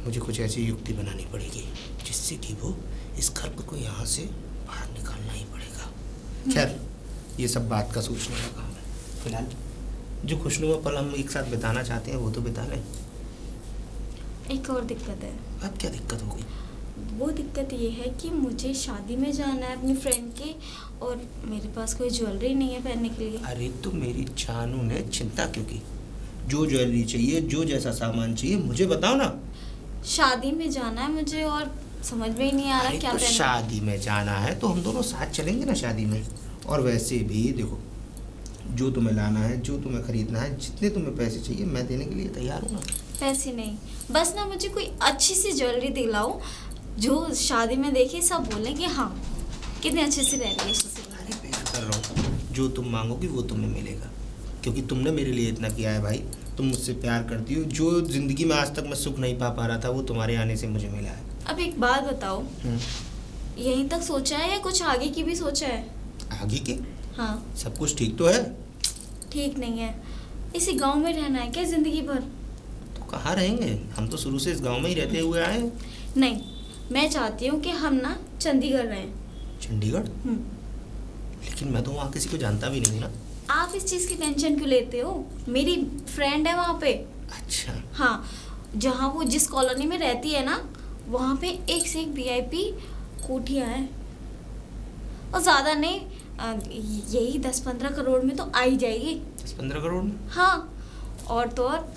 [SPEAKER 3] मुझे कुछ ऐसी युक्ति बनानी पड़ेगी जिससे कि वो इस घर को यहाँ से बाहर निकालना ही पड़ेगा। खैर ये सब बात का सोचने का काम है। फिलहाल जो खुशनुमा पल हम एक साथ बिताना चाहते हैं वो तो बिता लें।
[SPEAKER 2] एक और दिक्कत है।
[SPEAKER 3] अब क्या दिक्कत हो गई?
[SPEAKER 2] वो दिक्कत ये है कि मुझे शादी में जाना है अपनी फ्रेंड के, और मेरे पास कोई ज्वेलरी नहीं है पहनने के लिए।
[SPEAKER 3] अरे तो मेरी जानू ने चिंता क्यों की? जो ज्वेलरी चाहिए, जो जैसा सामान चाहिए मुझे बताओ ना।
[SPEAKER 2] शादी में जाना है मुझे और समझ में ही नहीं आ रहा क्या
[SPEAKER 3] तो
[SPEAKER 2] पहनूं।
[SPEAKER 3] शादी में जाना है तो हम दोनों साथ चलेंगे ना शादी में। और वैसे भी देखो, जो तुम्हें लाना है, जो तुम्हें खरीदना है, जितने तुम्हें पैसे चाहिए मैं देने के लिए तैयार हूँ ना।
[SPEAKER 2] पैसे नहीं, बस ना मुझे कोई अच्छी सी ज्वेलरी दिलाओ जो शादी में देखे सब बोले कि हाँ कितने अच्छे से रह रही है।
[SPEAKER 3] अरे प्यार कर रहा हूँ, जो तुम मांगोगी वो तुम्हें मिलेगा, क्योंकि तुमने मेरे लिए इतना किया है भाई। तुम मुझसे प्यार करती हो। जो ज़िंदगी में आज तक मैं सुख नहीं पा रहा था वो तुम्हारे आने से मुझे मिला है।
[SPEAKER 2] अब एक बात बताओ, यहीं तक सोचा है या कुछ आगे की भी सोचा है?
[SPEAKER 3] आगे के?
[SPEAKER 2] हाँ।
[SPEAKER 3] सब कुछ ठीक तो है?
[SPEAKER 2] ठीक नहीं है। इसी गांव में रहना है क्या जिंदगी भर?
[SPEAKER 3] तो कहाँ रहेंगे, हम तो शुरू से इस गांव में ही रहते हुए आए हैं।
[SPEAKER 2] नहीं, मैं चाहती हूँ कि हम ना चंडीगढ़ रहें।
[SPEAKER 3] चंडीगढ़? लेकिन मैं तो वहाँ किसी को जानता भी नहीं ना।
[SPEAKER 2] आप इस चीज़ की टेंशन क्यों लेते हो? मेरी फ्रेंड है वहाँ पे।
[SPEAKER 3] अच्छा।
[SPEAKER 2] हाँ, जहाँ वो जिस कॉलोनी में रहती है ना, वहाँ पे एक से एक VIP कोठियाँ हैं, और ज़्यादा नहीं, यही 10-15 करोड़ में तो आ ही जाएगी।
[SPEAKER 3] 10-15 करोड़ में?
[SPEAKER 2] हाँ, और तो और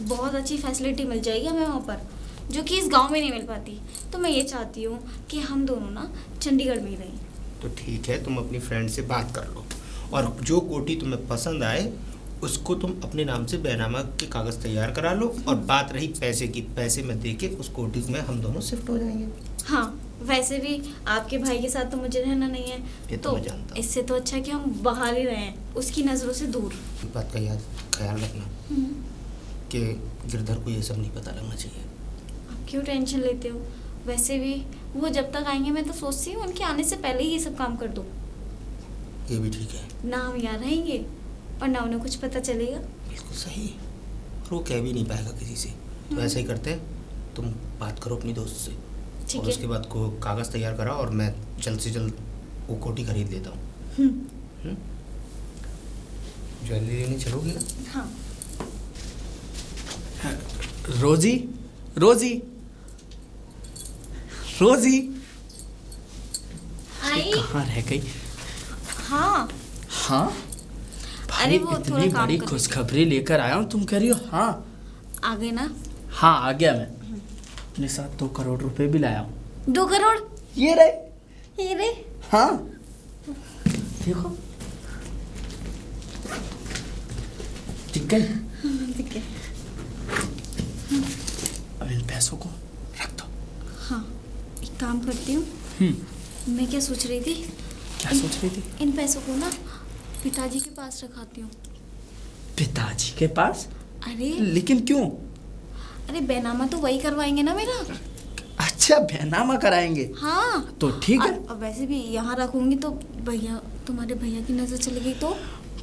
[SPEAKER 2] बहुत अच्छी फैसिलिटी मिल जाएगी हमें वहाँ पर, जो कि इस गांव में नहीं मिल पाती। तो मैं ये चाहती हूँ कि हम दोनों ना चंडीगढ़ में ही रहें।
[SPEAKER 3] तो ठीक है, तुम अपनी फ्रेंड से बात कर लो, और जो कोठी तुम्हें पसंद आए उसको तुम अपने नाम से बैनामा के कागज़ तैयार करा लो। और बात रही पैसे की, पैसे में दे के उस कोठी में हम दोनों शिफ्ट हो जाएंगे।
[SPEAKER 2] हाँ, वैसे भी आपके भाई के साथ तो मुझे रहना नहीं है,
[SPEAKER 3] ये तो मैं जानता हूँ।
[SPEAKER 2] इससे तो अच्छा है कि हम बाहर ही रहें, उसकी नज़रों से दूर।
[SPEAKER 3] एक बात का ख्याल रखना कि गिरधर को ये सब नहीं पता लगना चाहिए।
[SPEAKER 2] आप क्यों टेंशन लेते हो? वैसे भी वो जब तक आएंगे मैं तो सोचती हूँ उनके आने से पहले ही ये सब काम कर दो।
[SPEAKER 3] ये भी ठीक है।
[SPEAKER 2] ना हम यहाँ रहेंगे और ना उन्हें कुछ पता चलेगा।
[SPEAKER 3] बिल्कुल सही। और वो कह भी नहीं पाएगा किसी से। तो ऐसा ही करते हैं, तुम बात करो अपनी दोस्त से, और उसके बाद को कागज़ तैयार करा, और मैं जल्द से जल्द वो कोठी खरीद लेता हूँ। ज्वेलरी लेने चलोगी ना?
[SPEAKER 2] हाँ।
[SPEAKER 1] रोजी, रोजी, रोजी
[SPEAKER 2] आई?
[SPEAKER 1] कहाँ रह गई?
[SPEAKER 2] हाँ।
[SPEAKER 1] हाँ भाई,
[SPEAKER 2] अरे वो थोड़ा
[SPEAKER 1] इतनी
[SPEAKER 2] काम
[SPEAKER 1] बड़ी
[SPEAKER 2] कर रही
[SPEAKER 1] खुशखबरी लेकर आया हूँ, तुम कह रही हो हाँ?
[SPEAKER 2] आ गए ना?
[SPEAKER 1] हाँ आ गया मैं। अपने साथ 2 करोड़ रुपए भी लाया हूँ।
[SPEAKER 2] 2 करोड़?
[SPEAKER 1] ये रहे।
[SPEAKER 2] ये रे?
[SPEAKER 1] हाँ देखो, ठीक है।
[SPEAKER 2] ठीक है।
[SPEAKER 1] अब इन पैसों को रख दो।
[SPEAKER 2] हाँ, एक काम करती हूँ। मैं क्या सोच रही थी?
[SPEAKER 1] क्या सोच रही थी?
[SPEAKER 2] इन पैसों को ना पिताजी के पास रखाती हूँ।
[SPEAKER 1] पिताजी के पास?
[SPEAKER 2] अरे
[SPEAKER 1] लेकिन क्यों?
[SPEAKER 2] अरे बैनामा तो वही करवाएंगे ना मेरा।
[SPEAKER 1] अच्छा, बैनामा कराएंगे?
[SPEAKER 2] हाँ
[SPEAKER 1] तो ठीक है।
[SPEAKER 2] अब वैसे भी यहाँ रखूंगी तो भैया, तुम्हारे भैया की नजर चली गई तो?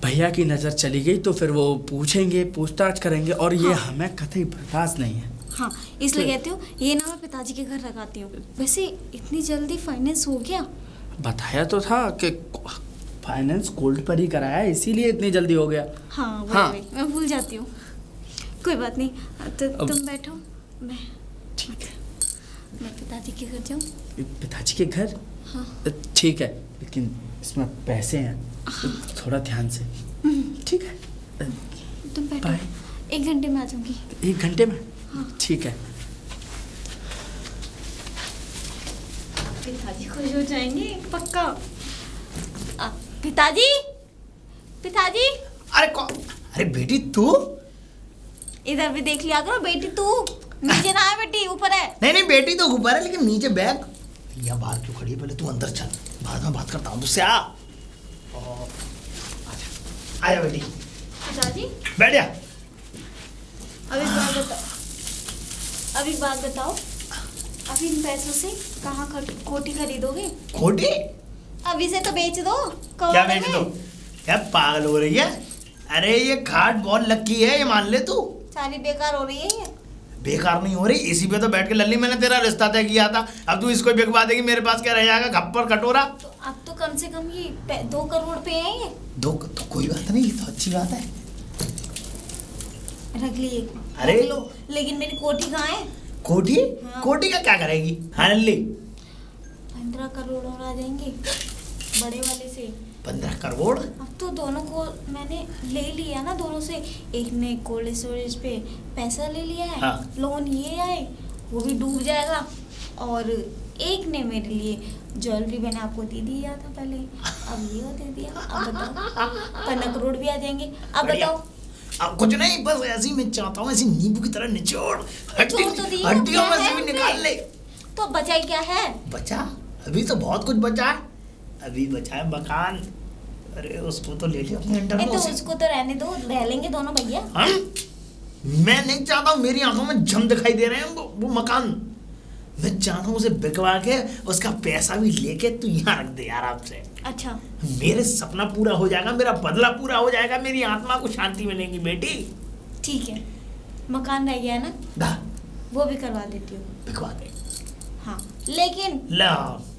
[SPEAKER 1] भैया की नजर चली गई तो फिर वो पूछेंगे, पूछताछ करेंगे, और ये
[SPEAKER 2] हाँ।
[SPEAKER 1] हमें कतई बर्दाश्त नहीं है।
[SPEAKER 2] हाँ, इसलिए कहती हूँ ये ना मैं पिताजी के घर रखाती हूँ। वैसे इतनी जल्दी फाइनेंस हो गया?
[SPEAKER 1] बताया तो था कि फाइनेंस गोल्ड पर ही कराया है, इसीलिए इतनी जल्दी हो गया।
[SPEAKER 2] हाँ,
[SPEAKER 1] हाँ।
[SPEAKER 2] वही मैं भूल जाती हूँ। कोई बात नहीं, तो तुम बैठो, मैं
[SPEAKER 1] ठीक है।
[SPEAKER 2] मैं पिताजी के घर जाऊँ?
[SPEAKER 1] पिताजी के घर?
[SPEAKER 2] हाँ।
[SPEAKER 1] ठीक है, लेकिन इसमें पैसे हैं, तो थोड़ा ध्यान से। ठीक है,
[SPEAKER 2] तुम बैठो,
[SPEAKER 1] बाय।
[SPEAKER 2] 1 घंटे में आ जाऊंगी।
[SPEAKER 1] 1 घंटे में?
[SPEAKER 2] हाँ।
[SPEAKER 1] ठीक है।
[SPEAKER 2] पिताजी खुश हो जाएंगे पक्का। पिताजी, पिताजी।
[SPEAKER 4] अरे बेटी तू?
[SPEAKER 2] इधर भी देख लिया करो। बेटी तू नीचे ना है, बेटी ऊपर है।
[SPEAKER 4] नहीं बेटी तो ऊपर है, लेकिन नीचे बैग। भैया बाहर क्यों खड़ी है? पहले तू अंदर चल, बाद में बात करता हूँ तुझसे। आजा बेटी,
[SPEAKER 2] पिताजी
[SPEAKER 4] बैठ जा।
[SPEAKER 2] अब एक बात बताओ, अब इन पैसों से कहाँ कोठी खरीदोगे?
[SPEAKER 4] खोटी?
[SPEAKER 2] अब इसे तो बेच दो।
[SPEAKER 4] क्या बेच दो? क्या पागल हो रही है? अरे ये घाट बहुत लक्की है, ये मान ले तू।
[SPEAKER 2] सारी बेकार हो रही है ये।
[SPEAKER 4] बेकार नहीं हो रही, इसी पे तो बैठ के लल्ली मैंने तेरा रिश्ता तय किया था। अब तू इसको बिकवा देगी, मेरे पास क्या रह जाएगा, खप्पर कटोरा।
[SPEAKER 2] तो अब तो कम से कम ये 2 करोड़ पे है ये।
[SPEAKER 4] दो तो कोई बात नहीं, ये तो अच्छी बात है।
[SPEAKER 2] रख लिए।
[SPEAKER 4] अरे
[SPEAKER 2] रख लो, लेकिन मेरी कोठी कहाँ है?
[SPEAKER 4] कोठी?
[SPEAKER 2] हाँ।
[SPEAKER 4] कोठी का क्या करेगी? हाँ लल्ली
[SPEAKER 2] 15 करोड़ और आ जाएंगे बड़े वाले से।
[SPEAKER 4] 15 करोड़?
[SPEAKER 2] अब तो दोनों को मैंने ले लिया ना, दोनों से। एक ने कोल्ड स्टोरेज पे पैसा ले लिया है।
[SPEAKER 4] हाँ।
[SPEAKER 2] लोन ये आए, वो भी डूब जाएगा। और एक ने मेरे लिए ज्वेलरी मैंने आपको दे दिया था पहले, अब ये दे दिया। अब बताओ 15 करोड़ भी आ जाएंगे। अब
[SPEAKER 4] बढ़िया।
[SPEAKER 2] बताओ।
[SPEAKER 4] अब कुछ नहीं, बस ऐसी मैं चाहता हूँ, ऐसी नींबू की तरह निचोड़
[SPEAKER 2] निचोड़ तो दिया,
[SPEAKER 4] हड्डियों
[SPEAKER 2] क्या
[SPEAKER 4] में से
[SPEAKER 2] है
[SPEAKER 4] भी
[SPEAKER 2] उनमें?
[SPEAKER 4] निकाल ले।
[SPEAKER 2] तो बचा ही क्या है?
[SPEAKER 4] बचा? अभी तो बहुत कुछ बचा है। अभी बचा है मकान। अरे उसको तो ले लिया अपने अंडर में।
[SPEAKER 2] तो उसको तो रहने दो, रह लेंगे दोनों भैया।
[SPEAKER 4] मैं नहीं चाहता हूँ, मेरी आंखों में जम दिखाई दे रहे हैं वो मकान। मैं चाहता हूँ उसे बिकवा के उसका पैसा भी लेके तू यहाँ रख दे यार आपसे।
[SPEAKER 2] अच्छा,
[SPEAKER 4] मेरे सपना पूरा हो जाएगा, मेरा बदला पूरा हो जाएगा, मेरी आत्मा को शांति मिलेगी बेटी।
[SPEAKER 2] ठीक है। मकान रह गया है ना,
[SPEAKER 4] दा
[SPEAKER 2] वो भी करवा देती हूँ।
[SPEAKER 4] बिकवा दे।
[SPEAKER 2] हाँ, लेकिन
[SPEAKER 4] ला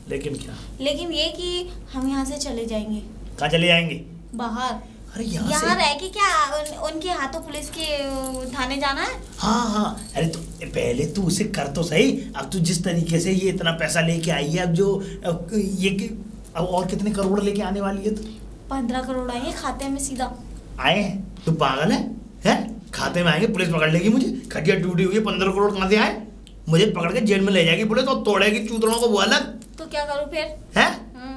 [SPEAKER 4] लेकिन क्या?
[SPEAKER 2] लेकिन ये कि हम यहाँ से चले जाएंगे
[SPEAKER 4] कहाँ चले जाएंगे?
[SPEAKER 2] बाहर।
[SPEAKER 4] अरे यहाँ
[SPEAKER 2] यहाँ
[SPEAKER 4] से?
[SPEAKER 2] रह के क्या उनके हाथों पुलिस के थाने जाना है?
[SPEAKER 4] हाँ हाँ, अरे तो पहले तू उसे कर तो सही। अब तू जिस तरीके से ये इतना पैसा लेके आई है, अब जो अब और कितने करोड़ लेके आने वाली है तू?
[SPEAKER 2] 15 करोड़ आएंगे खाते में सीधा।
[SPEAKER 4] आए हैं? तू पागल है? खाते में आएंगे, पुलिस पकड़ लेगी मुझे, खटिया टूटी हुई है, 15 करोड़ कहाँ से आए? मुझे पकड़ के जेल में ले जाएगी पुलिस और तोड़ेगी चूतरों को वो अलग।
[SPEAKER 2] तो क्या करूँ फिर?
[SPEAKER 4] है?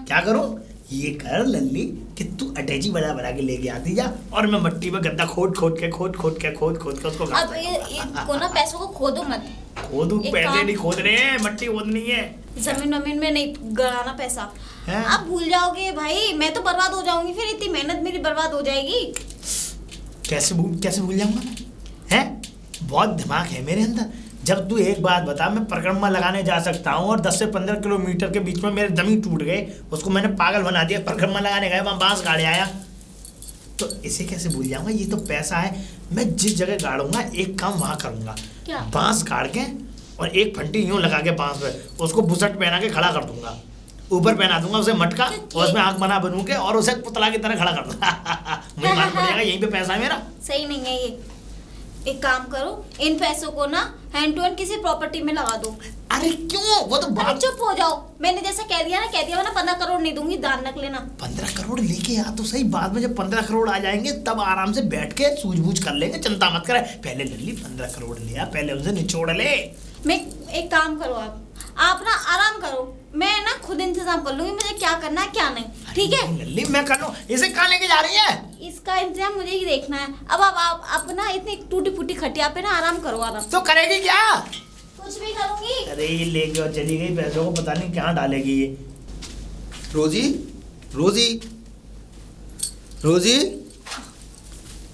[SPEAKER 4] क्या करूं? ये कर लल्ली कि तू अटैची बना के लेके आती जा, और मैं मट्टी में गद्दा खोद के उसको
[SPEAKER 2] अब इनको ना पैसों को खोदो मत।
[SPEAKER 4] खोदू? पैसे नहीं खोद रहे हैं, मट्टी खोदनी है।
[SPEAKER 2] जमीन में नहीं गड़ाना पैसा।
[SPEAKER 4] हैं?
[SPEAKER 2] आप भूल जाओगे भाई, मैं तो बर्बाद हो जाऊंगी, फिर इतनी मेहनत मेरी बर्बाद हो जाएगी।
[SPEAKER 4] कैसे भूल जाऊंगा मैं? हैं? बहुत दिमाग है मेरे अंदर। जब तू एक बात बता, मैं परिक्रमा लगाने जा सकता हूँ और 10 से 15 किलोमीटर के बीच में मेरे जमीन टूट गए, उसको मैंने पागल बना दिया, परिक्रमा लगाने गए, वहाँ बांस गाड़े आया, तो इसे कैसे भूल जाऊंगा? ये तो पैसा है। मैं जिस जगह गाड़ूंगा एक काम वहाँ करूंगा,
[SPEAKER 2] क्या?
[SPEAKER 4] बांस गाड़ के और एक फंटी यूं लगा के बांस पे उसको बुसट पहना के खड़ा कर दूंगा, ऊपर पहना दूंगा उसे मटका और उसमें आंख बना बनू के और उसे पुतला की तरह खड़ा कर दूंगा। मुझे मालूम पड़ जाएगा यहीं पे पैसा है मेरा।
[SPEAKER 2] सही नहीं है ये। एक काम करो, इन पैसों को ना हैंड टू हैंड किसी प्रॉपर्टी में लगा दो।
[SPEAKER 4] अरे क्यों? वो तो
[SPEAKER 2] अरे चुप हो जाओ, मैंने जैसा कह दिया ना 15 करोड़ नहीं दूंगी, ध्यान रख लेना।
[SPEAKER 4] 15 करोड़ लेके आ तो सही, बाद में जब 15 करोड़ आ जाएंगे तब आराम से बैठ के सूझबूझ कर लेंगे, चिंता मत करे। पहले लल्ली 15 करोड़ लिया, पहले उसे निचोड़ ले।
[SPEAKER 2] मैं एक काम करो, आप ना आराम करो, मैं ना खुद इंतजाम कर लूंगी मुझे क्या करना है क्या नहीं। ठीक है
[SPEAKER 4] लल्ली मैं कर लूं, इसे कहाँ लेके जा रही है?
[SPEAKER 2] इसका इंतजाम मुझे ही देखना है। अब आप ना इतनी टूटी फूटी खटिया पे ना आराम करो, आराम।
[SPEAKER 4] तो करेगी क्या?
[SPEAKER 2] कुछ भी करूंगी।
[SPEAKER 4] अरे ये लेके और चली गई, पैसों को पता नहीं कहाँ डालेगी ये।
[SPEAKER 3] रोजी रोजी रोजी,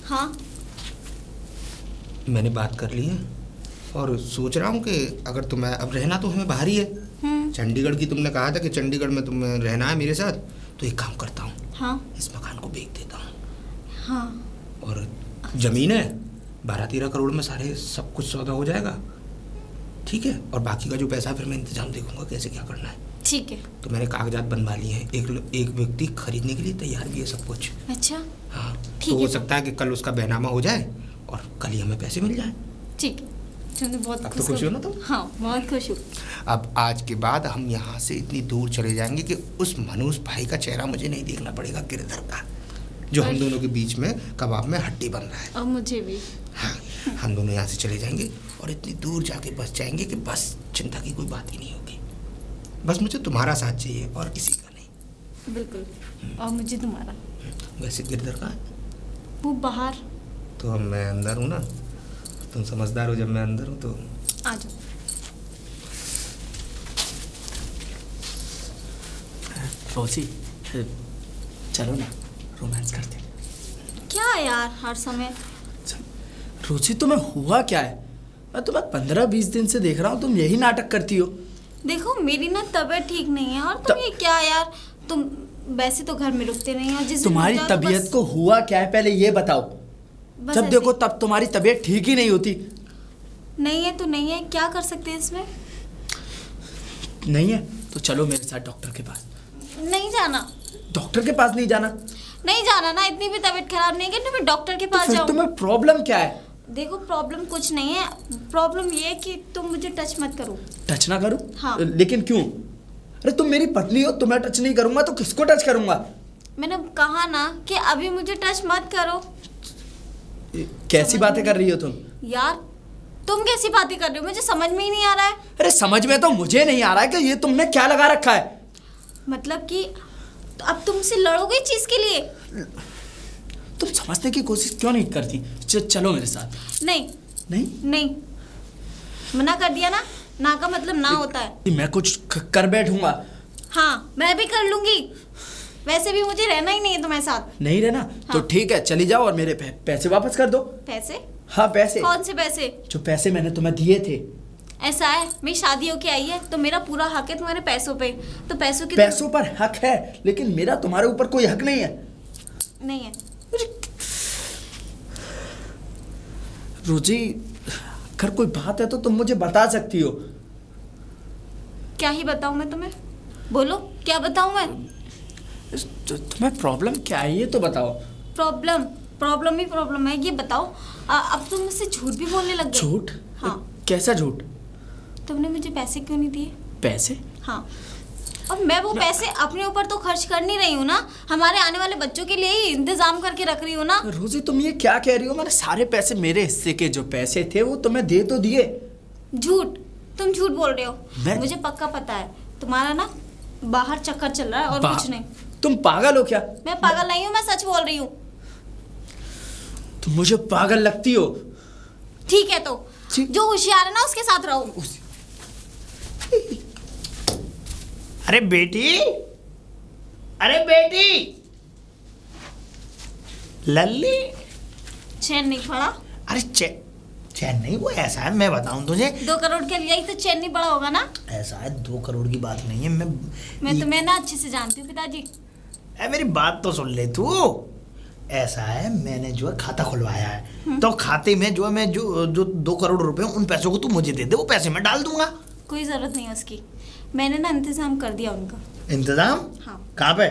[SPEAKER 2] हाँ
[SPEAKER 3] मैंने बात कर ली है और सोच रहा हूँ कि अगर तुम्हें अब रहना तो हमें बाहर ही है। चंडीगढ़ की तुमने कहा था कि चंडीगढ़ में तुम्हें रहना है मेरे साथ, तो एक काम करता हूँ,
[SPEAKER 2] हाँ
[SPEAKER 3] इस मकान को बेच देता हूँ।
[SPEAKER 2] हाँ
[SPEAKER 3] और ज़मीन है 12-13 करोड़ में सारे सब कुछ सौदा हो जाएगा, ठीक है। और बाकी का जो पैसा फिर मैं इंतजाम देखूंगा कैसे क्या करना है।
[SPEAKER 2] ठीक है।
[SPEAKER 3] तो मैंने कागजात बनवा लिए हैं, एक व्यक्ति खरीदने के लिए तैयार भी है सब कुछ।
[SPEAKER 2] अच्छा
[SPEAKER 3] हाँ,
[SPEAKER 2] ठीक
[SPEAKER 3] तो हो
[SPEAKER 2] है।
[SPEAKER 3] सकता है कि कल उसका बैनामा हो जाए और कल ही हमें पैसे मिल जाए।
[SPEAKER 2] ठीक है, तुमने बहुत
[SPEAKER 3] अब तो खुश हो ना तुम?
[SPEAKER 2] हाँ बहुत खुश हूँ।
[SPEAKER 3] अब आज के बाद हम यहाँ से इतनी दूर चले जाएंगे कि उस मनोज भाई का चेहरा मुझे नहीं देखना पड़ेगा, गिरधर का, जो हम दोनों के बीच में कबाब में हड्डी बन रहा है।
[SPEAKER 2] और मुझे भी।
[SPEAKER 3] हाँ, हम दोनों यहाँ से चले जाएंगे और इतनी दूर जाके बस जाएंगे कि बस चिंता की कोई बात ही नहीं होगी। बस मुझे तुम्हारा साथ चाहिए और किसी का नहीं।
[SPEAKER 2] बिल्कुल, और मुझे तुम्हारा।
[SPEAKER 3] वैसे गिरधर कहाँ है?
[SPEAKER 2] वो बाहर।
[SPEAKER 3] तो अब मैं अंदर हूँ ना, तुम समझदार हो, जब मैं अंदर हूँ तो
[SPEAKER 2] आ जाओ।
[SPEAKER 1] रोजी चलो ना रोमांस करते हैं।
[SPEAKER 2] क्या यार हर समय।
[SPEAKER 1] रोजी तुम्हें हुआ क्या है? मैं तुम्हें 15-20 दिन से देख रहा हूँ, तुम यही नाटक करती हो।
[SPEAKER 2] देखो मेरी ना तबीयत ठीक नहीं है और तुम ये क्या यार, तुम वैसे तो घर में रुकते नहीं और जिस दिन
[SPEAKER 1] तुम्हारी
[SPEAKER 2] रुक जाओ तो
[SPEAKER 1] तबीयत
[SPEAKER 2] बस-
[SPEAKER 1] को हुआ क्या है पहले ये बताओ।
[SPEAKER 2] बस
[SPEAKER 1] जब
[SPEAKER 2] ऐसे
[SPEAKER 1] देखो तब तुम्हारी तबीयत ठीक ही नहीं होती।
[SPEAKER 2] नहीं है तो नहीं है, क्या कर सकते हैं इसमें।
[SPEAKER 1] नहीं है तो चलो मेरे साथ डॉक्टर के पास।
[SPEAKER 2] नहीं जाना,
[SPEAKER 1] डॉक्टर के पास नहीं जाना?
[SPEAKER 2] नहीं जाना ना, इतनी भी तबीयत खराब नहीं है कि मैं डॉक्टर के
[SPEAKER 1] तो
[SPEAKER 2] पास
[SPEAKER 1] फिर
[SPEAKER 2] जाऊँ।
[SPEAKER 1] तुम्हें प्रॉब्लम क्या है?
[SPEAKER 2] देखो प्रॉब्लम कुछ नहीं है, प्रॉब्लम ये है कि तुम मुझे टच मत करो।
[SPEAKER 1] टच ना करूं?
[SPEAKER 2] हाँ।
[SPEAKER 1] लेकिन क्यों? अरे तुम मेरी पत्नी हो, तुम्हें टच नहीं करूंगा तो किसको टच करूंगा?
[SPEAKER 2] मैंने कहा ना कि अभी मुझे टच मत करो।
[SPEAKER 1] कैसी बातें कर रही हो तुम?
[SPEAKER 2] यार तुम कैसी बातें कर रहे हो, मुझे समझ में ही नहीं आ रहा है।
[SPEAKER 1] अरे समझ में तो मुझे नहीं आ रहा है कि ये तुमने क्या लगा रखा है।
[SPEAKER 2] मतलब कि तो अब तुमसे लड़ोगे इस चीज के लिए?
[SPEAKER 1] तुम समझने की कोशिश क्यों नहीं करती? चलो मेरे साथ।
[SPEAKER 2] नहीं
[SPEAKER 1] नहीं
[SPEAKER 2] नहीं, मना कर दिया ना, ना का मतलब ना होता है।
[SPEAKER 1] मैं कुछ कर बैठूंगा।
[SPEAKER 2] हाँ मैं भी कर लूंगी, वैसे भी मुझे रहना ही नहीं है तुम्हारे साथ।
[SPEAKER 1] नहीं रहना? तो
[SPEAKER 2] हाँ।
[SPEAKER 1] ठीक है, चली जाओ और मेरे पैसे वापस कर दो।
[SPEAKER 2] पैसे?
[SPEAKER 1] हाँ पैसे।
[SPEAKER 2] कौन से पैसे?
[SPEAKER 1] जो पैसे मैंने तुम्हें दिए थे।
[SPEAKER 2] ऐसा है, मेरी शादी होके आई है तो मेरा पूरा हक है तुम्हारे पैसों पे, तो पैसों की
[SPEAKER 1] पैसों पर हक है लेकिन मेरा तुम्हारे ऊपर कोई हक नहीं है।
[SPEAKER 2] नहीं है।
[SPEAKER 1] रोजी, अगर कोई बात है तो तुम मुझे बता सकती हो।
[SPEAKER 2] क्या ही बताऊं मैं तुम्हें, बोलो क्या बताऊं मैं।
[SPEAKER 1] तुम्हें प्रॉब्लम क्या है ये तो बताओ।
[SPEAKER 2] प्रॉब्लम ही प्रॉब्लम है, ये बताओ। अब तुम मुझसे झूठ भी बोलने लग गए।
[SPEAKER 1] झूठ?
[SPEAKER 2] हाँ।
[SPEAKER 1] कैसा झूठ?
[SPEAKER 2] तुमने मुझे पैसे क्यों नहीं दिए?
[SPEAKER 1] पैसे?
[SPEAKER 2] हाँ, और मैं वो पैसे अपने ऊपर तो खर्च कर नहीं रही हूँ ना, हमारे आने वाले बच्चों के लिए ही इंतजाम करके रख रही हूँ ना।
[SPEAKER 1] रोजी तुम ये क्या कह रही हो? मैंने सारे पैसे, मेरे हिस्से के जो पैसे थे वो तुम्हें दे तो दिए।
[SPEAKER 2] झूठ, तुम झूठ बोल रहे हो।
[SPEAKER 1] मैं-
[SPEAKER 2] मुझे पक्का पता है तुम्हारा ना बाहर चक्कर चल रहा है और कुछ नहीं।
[SPEAKER 1] तुम पागल हो क्या?
[SPEAKER 2] मैं पागल नहीं हूँ, मैं सच बोल रही हूँ।
[SPEAKER 1] तुम मुझे पागल लगती हो।
[SPEAKER 2] ठीक है तो
[SPEAKER 1] ठीक।
[SPEAKER 2] जो होशियार है ना उसके साथ रहो।
[SPEAKER 4] अरे बेटी, अरे बेटी, लल्ली।
[SPEAKER 2] चैन नहीं पड़ा?
[SPEAKER 4] अरे चैन नहीं, वो ऐसा है, मैं बताऊं तुझे।
[SPEAKER 2] 2 करोड़ के लिए ही तो चैन नहीं पड़ा होगा ना।
[SPEAKER 4] ऐसा है, 2 करोड़ की बात नहीं है।
[SPEAKER 2] मैं तुम्हें ना अच्छे से जानती हूँ पिताजी।
[SPEAKER 4] मेरी बात तो सुन ले तू। ऐसा है, मैंने जो है खाता खुलवाया है, तो खाते में जो है मैं जो 2 करोड़ रुपए उन पैसों को तू मुझे दे दे, वो पैसे मैं डाल दूंगा।
[SPEAKER 2] कोई जरूरत नहीं है उसकी, मैंने ना इंतजाम कर दिया उनका।
[SPEAKER 4] इंतजाम?
[SPEAKER 2] हाँ।
[SPEAKER 4] कहाँ पे?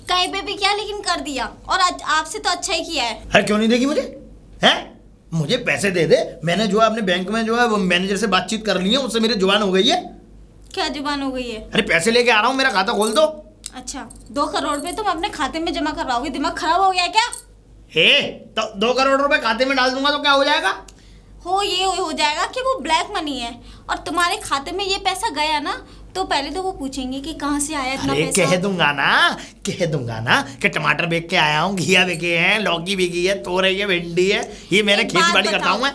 [SPEAKER 2] कहीं पे भी क्या, लेकिन कर दिया, और आज आपसे तो अच्छा ही किया है।
[SPEAKER 4] अरे क्यों नहीं देगी मुझे? हैं? मुझे पैसे दे दे। मैंने जो है अपने बैंक में जो है वो मैनेजर से बातचीत कर ली है, उससे मेरी जुबान हो गई है।
[SPEAKER 2] क्या जुबान हो गई है?
[SPEAKER 4] अरे पैसे लेके आ रहा हूँ, मेरा खाता खोल दो।
[SPEAKER 2] अच्छा, 2 करोड़ रुपए तुम अपने खाते में जमा करवाओगे? दिमाग खराब हो गया क्या?
[SPEAKER 4] तो 2 करोड़ रुपए खाते में डाल दूंगा तो क्या हो जाएगा?
[SPEAKER 2] ये हो जाएगा कि वो ब्लैक मनी है और तुम्हारे खाते में ये पैसा गया ना, तो पहले तो वो पूछेंगे कि कहाँ से आया इतना
[SPEAKER 4] अरे
[SPEAKER 2] पैसा।
[SPEAKER 4] कह दूंगा ना कि टमाटर बेच के आया हूँ, घिया बेचे हैं, लौकी बेची है, तोरई है, भिंडी है, ये मैंने
[SPEAKER 2] एक
[SPEAKER 4] खेती
[SPEAKER 2] बात
[SPEAKER 4] बाड़ी करता
[SPEAKER 2] बताओ,
[SPEAKER 4] हूँ मैं।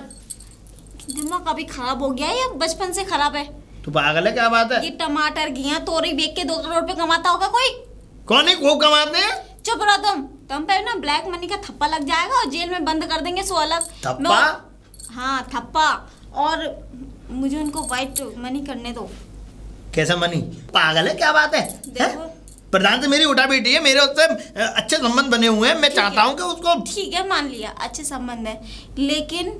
[SPEAKER 2] दिमाग अभी खराब हो गया है या बचपन से खराब है?
[SPEAKER 4] तू पागल है, क्या बात है?
[SPEAKER 2] ये टमाटर घिया तोरई बेच के 2 करोड़ रुपए कमाता होगा कोई?
[SPEAKER 4] कौन है खूब कमाते हैं?
[SPEAKER 2] चुप रहो तुम पे ना ब्लैक मनी का थप्पा लग जाएगा और जेल में बंद कर देंगे 100 अलग।
[SPEAKER 4] थप्पा?
[SPEAKER 2] हाँ थप्पा, और मुझे उनको व्हाइट मनी करने दो।
[SPEAKER 4] कैसा मनी? पागल है, क्या बात है?
[SPEAKER 2] देखो।
[SPEAKER 4] हैं? प्रधान से मेरी उठा बेटी है, मेरे उससे अच्छे संबंध बने हुए हैं, मैं चाहता हूँ कि उसको।
[SPEAKER 2] ठीक है, मान लिया अच्छे संबंध है, लेकिन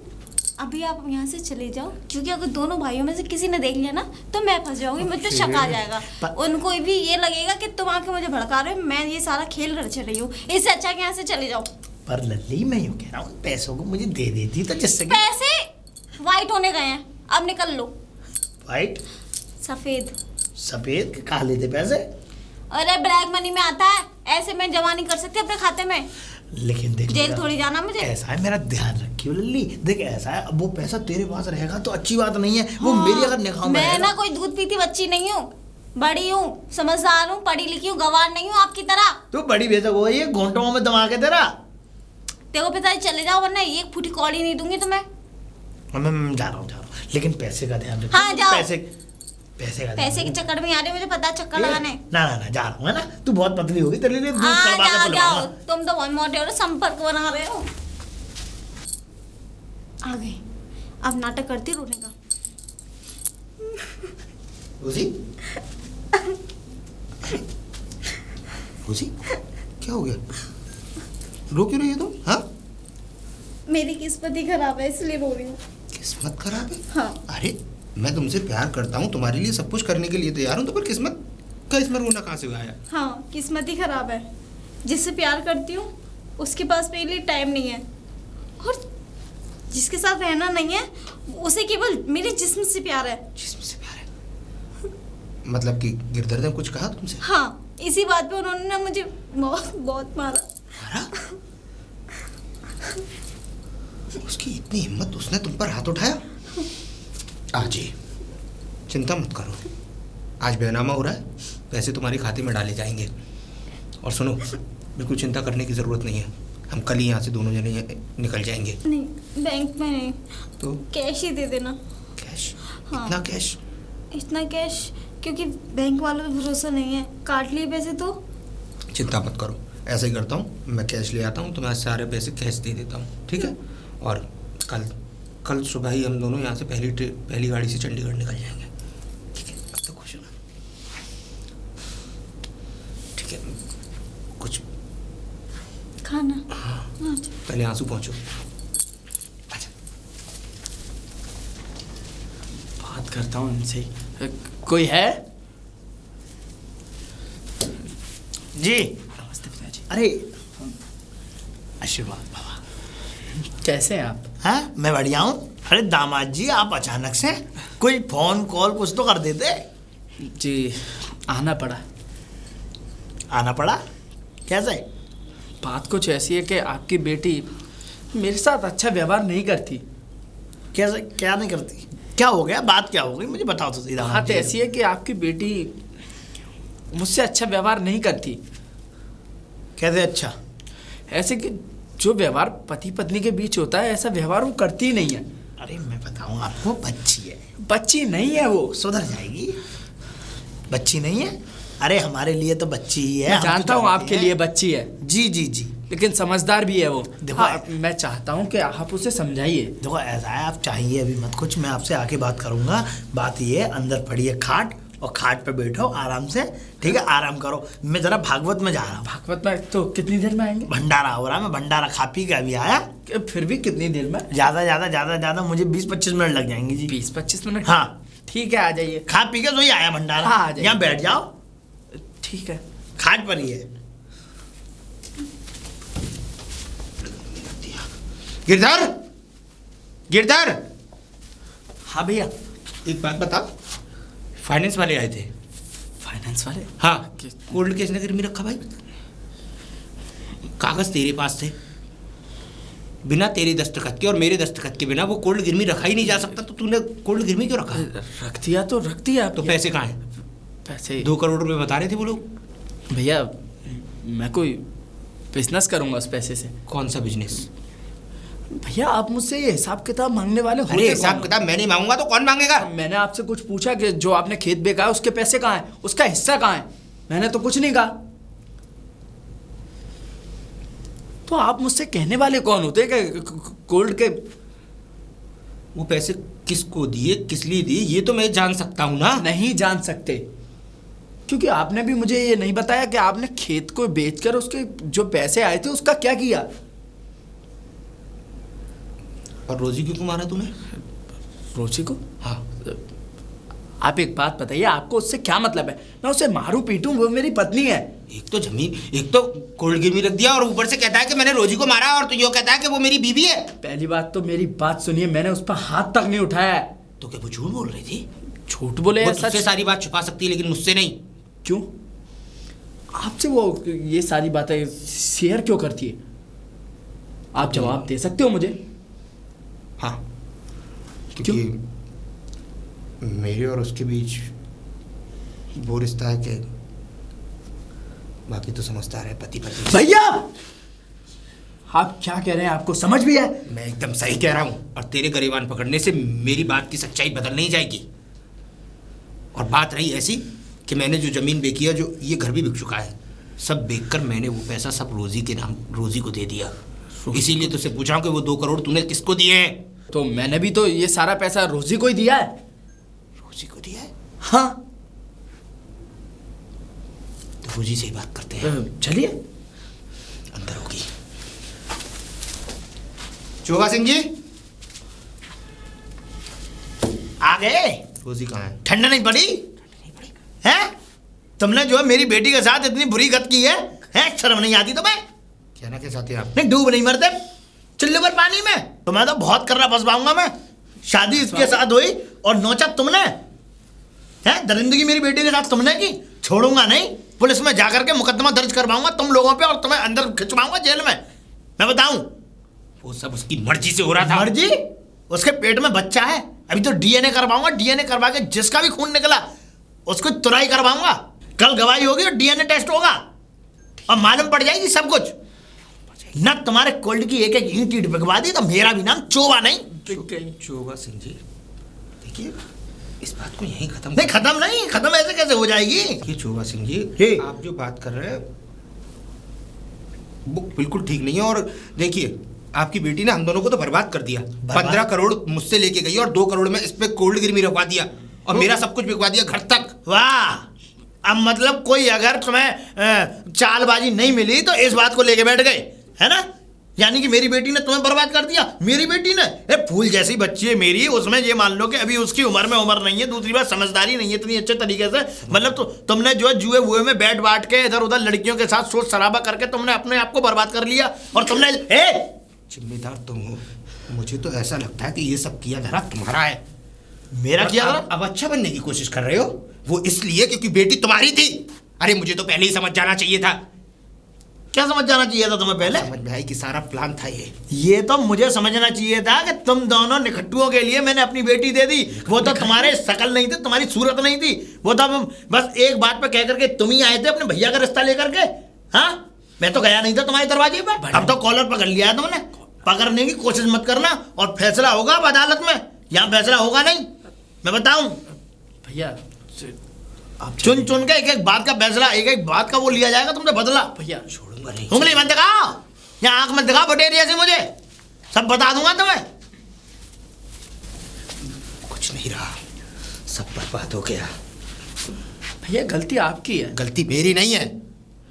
[SPEAKER 2] अभी आप यहाँ से चले जाओ, क्योंकि अगर दोनों भाइयों में से किसी ने देख लिया ना तो मैं फंस जाऊंगी, मुझे शक आ जाएगा। उनको भी ये लगेगा कि तुम आके मुझे भड़का रहे हो, मैं ये सारा खेल रच रही हूँ। इससे अच्छा कि यहाँ से चले जाओ।
[SPEAKER 4] पर लल्ली, मैं यूँ कह रहा हूँ, पैसों को मुझे दे देती तो जिससे कि।
[SPEAKER 2] पैसे वाइट होने गए हैं, अब निकल लो।
[SPEAKER 4] वाइट?
[SPEAKER 2] सफेद।
[SPEAKER 4] सफेद के काले थे पैसे?
[SPEAKER 2] अरे ब्लैक मनी में आता है, ऐसे मैं जमा नहीं कर सकती अपने खाते में।
[SPEAKER 4] लेकिन देख,
[SPEAKER 2] जेल थोड़ी जाना मुझे।
[SPEAKER 4] ऐसा है, मेरा ध्यान रखियो लल्ली। देख ऐसा है, अब वो पैसा तेरे पास रहेगा तो अच्छी बात नहीं है, वो मेरी अगर निगाह में
[SPEAKER 2] मैं
[SPEAKER 4] रहेगा।
[SPEAKER 2] ना कोई दूध पीती बच्ची नहीं हूँ, बड़ी हूँ, समझदार हूँ, पढ़ी लिखी हूँ, गवार नहीं हूँ आपकी तरह।
[SPEAKER 4] तू बड़ी बेशक हो, ये घोंटों में दिमाग है तेरा।
[SPEAKER 2] देखो पिताजी चले जाओ, वरना एक फूटी कौड़ी नहीं दूंगी तुम्हें।
[SPEAKER 4] मैं जा रहा हूँ, लेकिन पैसे का ध्यान रखियो।
[SPEAKER 2] हाँ, जाओ।
[SPEAKER 4] पैसे
[SPEAKER 2] के चक्कर में आ रहे हो, मुझे पता है चक्कर लगाने।
[SPEAKER 4] ना जा रहा हूँ, है ना? तू बहुत पतली होगी, तेरे लिए दूध कड़वा के
[SPEAKER 2] जाओ
[SPEAKER 4] पिलवाऊंगा।
[SPEAKER 2] तुम तो बहुत मोटे हो रहे, संपर्क बना रहे हो। आ गए, अब नाटक करती रोने का।
[SPEAKER 4] उसी
[SPEAKER 3] रोजी क्या हो गया, रो क्यों रही है तुम? हाँ
[SPEAKER 2] मेरी किस्मत ही खराब है इसलिए रो रही हूँ।
[SPEAKER 3] किस्मत खराब है?
[SPEAKER 2] हाँ।
[SPEAKER 3] अरे मैं तुमसे प्यार करता हूँ, तुम्हारे लिए सब कुछ करने के लिए तैयार हूँ, तो पर किस्मत का इसमें रोना कहाँ से आया?
[SPEAKER 2] हाँ किस्मत ही खराब है। जिससे प्यार करती हूँ उसके पास मेरे लिए टाइम नहीं है, और जिसके साथ रहना नहीं है उसे केवल मेरे जिस्म से प्यार है।
[SPEAKER 3] जिस्म से प्यार है? मतलब कि गिरधर ने कुछ कहा तुमसे?
[SPEAKER 2] हाँ, इसी बात पे उन्होंने ना मुझे बहुत बहुत मारा।
[SPEAKER 3] मारा? उसकी इतनी हिम्मत, उसने तुम पर हाथ उठाया? आज ही चिंता मत करो, आज बेनामा हो रहा है, पैसे तुम्हारे खाते में डाले जाएंगे। और सुनो, बिल्कुल चिंता करने की ज़रूरत नहीं है, हम कल ही यहाँ से दोनों जने निकल जाएंगे।
[SPEAKER 2] नहीं बैंक में नहीं,
[SPEAKER 3] तो
[SPEAKER 2] कैश ही दे देना।
[SPEAKER 3] कैश?
[SPEAKER 2] हाँ।
[SPEAKER 3] इतना कैश?
[SPEAKER 2] इतना कैश क्योंकि बैंक वालों पे भरोसा नहीं है, काट लिए पैसे तो।
[SPEAKER 3] चिंता मत करो, ऐसा ही करता हूँ, मैं कैश ले आता हूँ, तुम्हें सारे पैसे कैश दे देता हूँ, ठीक है? और कल सुबह ही हम दोनों यहाँ से पहली गाड़ी से चंडीगढ़ निकल जाएंगे, ठीक है? अब तो खुश हो ना? ठीक है, कुछ
[SPEAKER 2] खाना?
[SPEAKER 3] हाँ,
[SPEAKER 2] अच्छा।
[SPEAKER 3] पहले आंसू पहुँचो। अच्छा,
[SPEAKER 1] बात करता हूँ इनसे। कोई है?
[SPEAKER 4] जी।
[SPEAKER 1] नमस्ते पिताजी।
[SPEAKER 4] अरे आशीर्वाद बाबा।
[SPEAKER 1] कैसे हैं आप?
[SPEAKER 4] हाँ मैं बढ़िया हूँ। अरे दामाद जी आप अचानक से कोई फोन कॉल कुछ तो कर देते।
[SPEAKER 1] जी आना पड़ा।
[SPEAKER 4] आना पड़ा? कैसे?
[SPEAKER 1] बात कुछ ऐसी है कि आपकी बेटी मेरे साथ अच्छा व्यवहार नहीं करती।
[SPEAKER 4] कैसे? क्या नहीं करती? क्या हो गया? बात क्या हो गई मुझे बताओ तो सही।
[SPEAKER 1] बात ऐसी है कि आपकी बेटी मुझसे अच्छा व्यवहार नहीं करती।
[SPEAKER 4] कैसे अच्छा?
[SPEAKER 1] ऐसे कि जो व्यवहार पति पत्नी के बीच होता है ऐसा व्यवहार वो करती नहीं है।
[SPEAKER 4] अरे मैं बताऊँ आपको, बच्ची है।
[SPEAKER 1] बच्ची नहीं है वो।
[SPEAKER 4] सुधर जाएगी। बच्ची नहीं है? अरे हमारे लिए तो बच्ची ही है।
[SPEAKER 1] मैं
[SPEAKER 4] हम तो
[SPEAKER 1] जानता हूँ
[SPEAKER 4] जानते
[SPEAKER 1] आपके
[SPEAKER 4] हैं।
[SPEAKER 1] लिए बच्ची है,
[SPEAKER 4] जी जी जी।
[SPEAKER 1] लेकिन समझदार भी है वो।
[SPEAKER 4] देखो,
[SPEAKER 1] हाँ, मैं चाहता हूँ कि आप उसे समझाइए।
[SPEAKER 4] देखो ऐसा है, आप चाहिए अभी मत कुछ, मैं आपसे आके बात करूंगा। बात ये है, अंदर पड़ी है खाट, और खाट पे बैठो आराम से, ठीक है? आराम करो। मैं जरा भागवत में जा रहा हूँ।
[SPEAKER 1] भागवत में तो कितनी देर में आएंगे?
[SPEAKER 4] भंडारा हो रहा है, मैं भंडारा खा पी के अभी आया।
[SPEAKER 1] फिर भी कितनी देर में?
[SPEAKER 4] ज्यादा मुझे 20-25 मिनट लग जाएंगे जी।
[SPEAKER 1] 20-25 मिनट?
[SPEAKER 4] हाँ
[SPEAKER 1] ठीक है, आ जाइए।
[SPEAKER 4] खा पी के तो ही आया भंडारा।
[SPEAKER 1] हाँ, आ जाइए।
[SPEAKER 4] यहाँ बैठ जाओ,
[SPEAKER 1] ठीक है।
[SPEAKER 4] खाट पर ही है।
[SPEAKER 3] गिरधर, गिरधर,
[SPEAKER 1] हाँ भैया।
[SPEAKER 3] एक बात बता, फाइनेंस वाले आए थे।
[SPEAKER 1] फाइनेंस वाले?
[SPEAKER 3] हाँ, कोल्ड केस ने गिरवी रखा भाई, कागज तेरे पास थे, बिना तेरे दस्तखत के और मेरे दस्तखत के बिना वो कोल्ड गिरवी रखा ही नहीं जा सकता, तो तूने कोल्ड गिरवी क्यों रखा?
[SPEAKER 1] रख दिया तो रख दिया।
[SPEAKER 3] तो पैसे कहाँ हैं?
[SPEAKER 1] पैसे
[SPEAKER 3] 2 करोड़ रुपए बता रहे थे वो लोग।
[SPEAKER 1] भैया मैं कोई बिजनेस करूंगा उस पैसे से।
[SPEAKER 3] कौन सा बिजनेस?
[SPEAKER 1] भैया आप मुझसे ये हिसाब किताब मांगने वाले हो?
[SPEAKER 3] अरे हिसाब किताब मैं नहीं मांगूंगा तो कौन मांगेगा?
[SPEAKER 1] मैंने आपसे कुछ पूछा कि जो आपने खेत बेचा है उसके पैसे कहाँ हैं, उसका हिस्सा कहाँ है? मैंने तो कुछ नहीं कहा। तो आप मुझसे कहने वाले कौन होते हैं कि कोल्ड के
[SPEAKER 3] वो पैसे किसको दिए, किस लिए दिए, ये तो मैं जान सकता हूँ ना?
[SPEAKER 1] नहीं जान सकते, क्योंकि आपने भी मुझे ये नहीं बताया कि आपने खेत को बेचकर उसके जो पैसे आए थे उसका क्या किया।
[SPEAKER 3] और रोजी क्यों मारा तूने?
[SPEAKER 1] रोजी को?
[SPEAKER 3] हाँ।
[SPEAKER 1] आप एक बात बताइए, आपको उससे क्या मतलब है? मैं उसे मारूं पीटूं, वो मेरी पत्नी है।
[SPEAKER 3] एक तो जमीन, एक तो कोल्ड गिरवी रख दिया और ऊपर से कहता है कि मैंने रोजी को मारा, और तो यो कहता है कि वो मेरी बीवी है।
[SPEAKER 1] पहली बात तो मेरी बात सुनिए, मैंने उस पर हाथ तक नहीं उठाया है।
[SPEAKER 3] तो क्या वो झूठ बोल रही थी?
[SPEAKER 1] झूठ बोले
[SPEAKER 3] वो
[SPEAKER 1] या
[SPEAKER 3] तुझसे
[SPEAKER 1] सच?
[SPEAKER 3] सारी बात छुपा सकती है लेकिन मुझसे नहीं।
[SPEAKER 1] क्यों? आपसे वो ये सारी बातें शेयर क्यों करती है? आप जवाब दे सकते हो मुझे?
[SPEAKER 3] हाँ, क्योंकि मेरे और उसके बीच वो रिश्ता है कि बाकी तो समझदार है, पति पत्नी।
[SPEAKER 1] भैया आप क्या कह रहे हैं? आपको समझ भी है?
[SPEAKER 3] मैं एकदम सही कह रहा हूँ, और तेरे गरेबान पकड़ने से मेरी बात की सच्चाई बदल नहीं जाएगी। और बात रही ऐसी कि मैंने जो जमीन बेची है, जो ये घर भी बिक चुका है, सब बेचकर मैंने वो पैसा सब रोजी के नाम, रोजी को दे दिया। इसीलिए तुझसे पूछ रहा हूँ कि वो 2 करोड़ तूने किसको दिए हैं?
[SPEAKER 1] तो मैंने भी तो ये सारा पैसा रोजी को ही दिया है।
[SPEAKER 3] रोजी को दिया है?
[SPEAKER 1] हाँ।
[SPEAKER 3] तो फौजी से ही बात करते हैं।
[SPEAKER 1] चलिए।
[SPEAKER 3] अंदर होगी। चोगा सिंह जी
[SPEAKER 4] आ गए।
[SPEAKER 3] फौजी कहाँ है?
[SPEAKER 4] ठंड नहीं पड़ी है? तुमने जो है मेरी बेटी के साथ इतनी बुरी गत की है शर्म नहीं आती तुम्हें?
[SPEAKER 3] कहना क्या चाहते हैं आप?
[SPEAKER 4] नहीं डूब नहीं मरते चुल्ले पर पानी में। तुम्हें तो बहुत करना फंसवाऊंगा मैं। शादी इसके साथ हुई और नौचत तुमने है, दरिंदगी मेरी बेटी के साथ तुमने की। छोड़ूंगा नहीं, पुलिस में जाकर के मुकदमा दर्ज करवाऊंगा तुम लोगों पे और तुम्हें अंदर खिंचवाऊंगा जेल में। मैं बताऊं
[SPEAKER 3] वो सब उसकी मर्जी से हो रहा था।
[SPEAKER 4] मर्जी? उसके पेट में बच्चा है, अभी तो डीएनए करवाऊंगा। डीएनए करवा के जिसका भी खून निकला उसको तुराई करवाऊंगा। कल गवाही होगी और डीएनए टेस्ट होगा और मालूम पड़ जाएगी सब कुछ। न तुम्हारे कोल्ड की एक एक ईंट ईंट बिकवा दी तो मेरा भी नाम चोवा नहीं।
[SPEAKER 3] चोगा सिंह जी देखिए, इस बात को यहीं खत्म
[SPEAKER 4] नहीं खत्म नहीं, खत्म ऐसे कैसे हो जाएगी?
[SPEAKER 3] ये चोगा सिंह जी
[SPEAKER 4] जी।
[SPEAKER 3] आप जो बात कर रहे हैं वो बिल्कुल ठीक नहीं है। और देखिए आपकी बेटी ने हम दोनों को तो बर्बाद कर दिया। 15 करोड़ मुझसे लेके गई और 2 करोड़ में इस पे कोल्ड गिरवी रखवा दिया और मेरा सब कुछ बिकवा दिया घर तक।
[SPEAKER 4] वाह, अब मतलब कोई अगर तुम्हें चालबाजी नहीं मिली तो इस बात को लेके बैठ गए है ना? यानी कि मेरी बेटी ने तुम्हें बर्बाद कर दिया। मेरी बेटी ने फूल जैसी बच्ची है मेरी, उसमें ये मान लो कि अभी उसकी उम्र में उम्र नहीं है। दूसरी बात समझदारी नहीं है इतनी अच्छे तरीके से। मतलब तो तुमने जो है जुए वुए में बैठ बाट के इधर उधर लड़कियों के साथ सोच शराबा करके तुमने अपने आप को बर्बाद कर लिया। और तुमने
[SPEAKER 3] जिम्मेदार तुम हो। मुझे तो ऐसा लगता है कि ये सब किया धरा तुम्हारा है।
[SPEAKER 4] मेरा किया
[SPEAKER 3] अब अच्छा बनने की कोशिश कर रहे हो, वो इसलिए क्योंकि बेटी तुम्हारी थी। अरे मुझे तो पहले ही समझ जाना चाहिए था।
[SPEAKER 4] क्या समझ जाना चाहिए था तुम्हें पहले?
[SPEAKER 3] समझ में आई कि सारा प्लान था
[SPEAKER 4] ये तो मुझे समझना चाहिए था कि तुम दोनों निखट्टुओं के लिए मैंने अपनी बेटी दे दी। वो तो तुम्हारे शकल नहीं थी, तुम्हारी सूरत नहीं थी। वो तो बस एक बात पे कह करके तुम ही आए थे अपने भैया का रिश्ता लेकर के। हाँ, मैं तो गया नहीं था तुम्हारे दरवाजे पे। अब तो कॉलर पकड़ लिया है तुमने। पकड़ने की कोशिश मत करना और फैसला होगा अब अदालत में। यहाँ फैसला होगा नहीं, मैं बताऊं
[SPEAKER 1] भैया। आप
[SPEAKER 4] चुन चुन के एक एक बात का फैसला, एक एक बात का वो लिया जाएगा तुमसे बदला।
[SPEAKER 1] भैया
[SPEAKER 3] छोड़ूंगा नहीं।
[SPEAKER 4] उंगली मत दिखाओ, यहाँ आंख मत दिखाओ बटेरिया से, मुझे सब बता दूंगा तुम्हें।
[SPEAKER 3] कुछ नहीं रहा, सब बर्बाद हो गया।
[SPEAKER 1] भैया गलती आपकी है।
[SPEAKER 3] गलती मेरी नहीं है,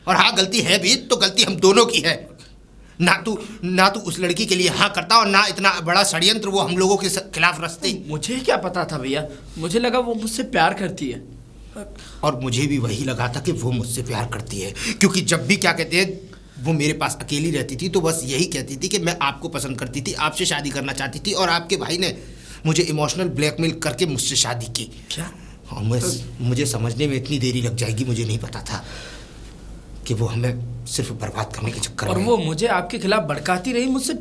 [SPEAKER 3] और हाँ गलती है भी तो गलती हम दोनों की है। ना तू उस लड़की के लिए हाँ करता और ना इतना बड़ा षड्यंत्र वो हम लोगों के खिलाफ रचते।
[SPEAKER 1] मुझे क्या पता था भैया, मुझे लगा वो मुझसे प्यार करती है।
[SPEAKER 3] और मुझे भी वही लगा था कि वो मुझसे प्यार करती है, क्योंकि जब भी क्या कहते हैं वो मेरे पास अकेली रहती थी तो बस यही कहती थी कि मैं आपको पसंद करती थी, आपसे शादी करना चाहती थी, और आपके भाई ने मुझे इमोशनल ब्लैकमेल करके मुझसे शादी की।
[SPEAKER 1] क्या?
[SPEAKER 3] और मुझे समझने में इतनी देरी लग जाएगी, मुझे नहीं पता था कि वो हमें सिर्फ बर्बाद करने के चक्कर में।
[SPEAKER 1] और वो मुझे आपके खिलाफ भड़काती रही, मुझसे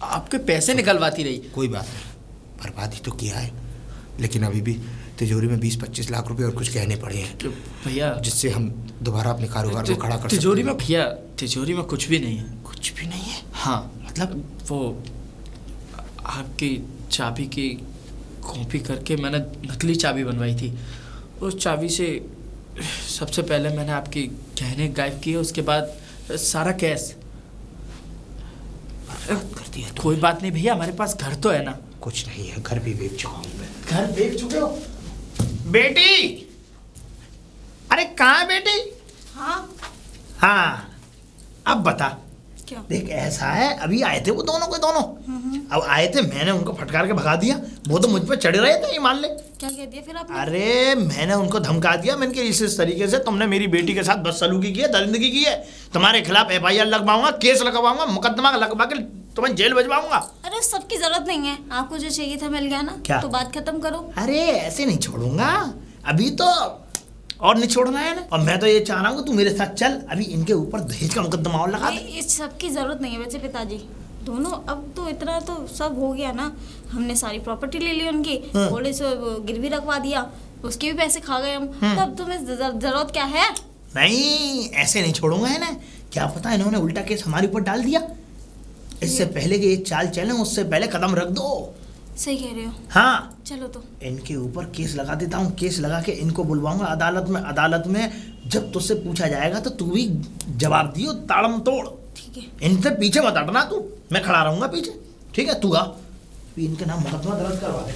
[SPEAKER 1] आपके पैसे निकलवाती रही।
[SPEAKER 3] कोई बात नहीं, बर्बादी तो किया है, लेकिन अभी भी तिजोरी में 20-25 लाख रुपए और कुछ गहने पड़े हैं
[SPEAKER 1] भैया,
[SPEAKER 3] जिससे हम दोबारा अपने कारोबार को खड़ा कर सकते हैं।
[SPEAKER 1] तिजोरी में भैया, तिजोरी में कुछ भी नहीं है।
[SPEAKER 3] कुछ भी नहीं है?
[SPEAKER 1] हाँ,
[SPEAKER 3] मतलब
[SPEAKER 1] वो आपकी चाबी की कॉपी करके मैंने नकली चाबी बनवाई थी। उस चाबी से सबसे पहले मैंने आपकी गहने गायब किए, उसके बाद सारा कैश
[SPEAKER 3] कर दिया। तो
[SPEAKER 1] कोई बात नहीं भैया, हमारे पास घर तो है ना।
[SPEAKER 3] कुछ नहीं है, घर भी बेच चुका हूँ मैं।
[SPEAKER 4] घर बेच चुके हो? बेटी, अरे कहाँ है बेटी? हाँ, अब बता।
[SPEAKER 2] क्या?
[SPEAKER 4] देख ऐसा है, अभी आए थे वो दोनों के दोनों। अब आए थे, मैंने उनको फटकार के भगा दिया। वो तो मुझ पर चढ़े रहे थे, ये मान ले।
[SPEAKER 2] क्या कह दिया फिर आपने?
[SPEAKER 4] अरे मैंने उनको धमका दिया, मैंने कि इस तरीके से तुमने मेरी बेटी के साथ बदसलूकी की है, दरिंदगी की है, तुम्हारे खिलाफ FIR लगवाऊंगा, केस लगवाऊंगा, मुकदमा लगवा के तुम्हें जेल भिजवाऊंगा।
[SPEAKER 2] अरे सबकी जरूरत नहीं है, आपको जो चाहिए था मिल गया ना।
[SPEAKER 4] क्या?
[SPEAKER 2] तो बात खत्म करो।
[SPEAKER 4] अरे ऐसे नहीं छोड़ूंगा, अभी तो और नहीं छोड़ना है ना। और मैं तो ये चाह रहा हूँ कि तू मेरे साथ चल, अभी इनके ऊपर दहेज का मुकदमा और लगा दे।
[SPEAKER 2] इस सब की जरूरत नहीं है वैसे पिताजी दोनों। अब तो इतना तो सब हो गया ना, हमने सारी प्रॉपर्टी ले ली उनकी, थोड़े से गिरवी रखवा दिया, उसके भी पैसे खा गए हम। तब तुम्हें जरूरत क्या है?
[SPEAKER 4] नहीं ऐसे नहीं छोड़ूंगा है ना। क्या पता इन्होंने उल्टा केस हमारे ऊपर डाल दिया। इससे पहले कि ये चाल चले, उससे पहले कदम रख दो।
[SPEAKER 2] सही कह रहे हो।
[SPEAKER 4] हाँ
[SPEAKER 2] चलो तो
[SPEAKER 4] इनके ऊपर केस लगा देता हूँ, केस लगा के इनको बुलवाऊंगा अदालत में। अदालत में जब तुझसे पूछा जाएगा तो तू भी जवाब दियो ताड़म तोड़।
[SPEAKER 2] ठीक है।
[SPEAKER 4] इनसे पीछे मत हटना तू, मैं खड़ा रहूंगा पीछे। ठीक है, तू आ, इनके नाम मुकदमा दर्ज करवा दे।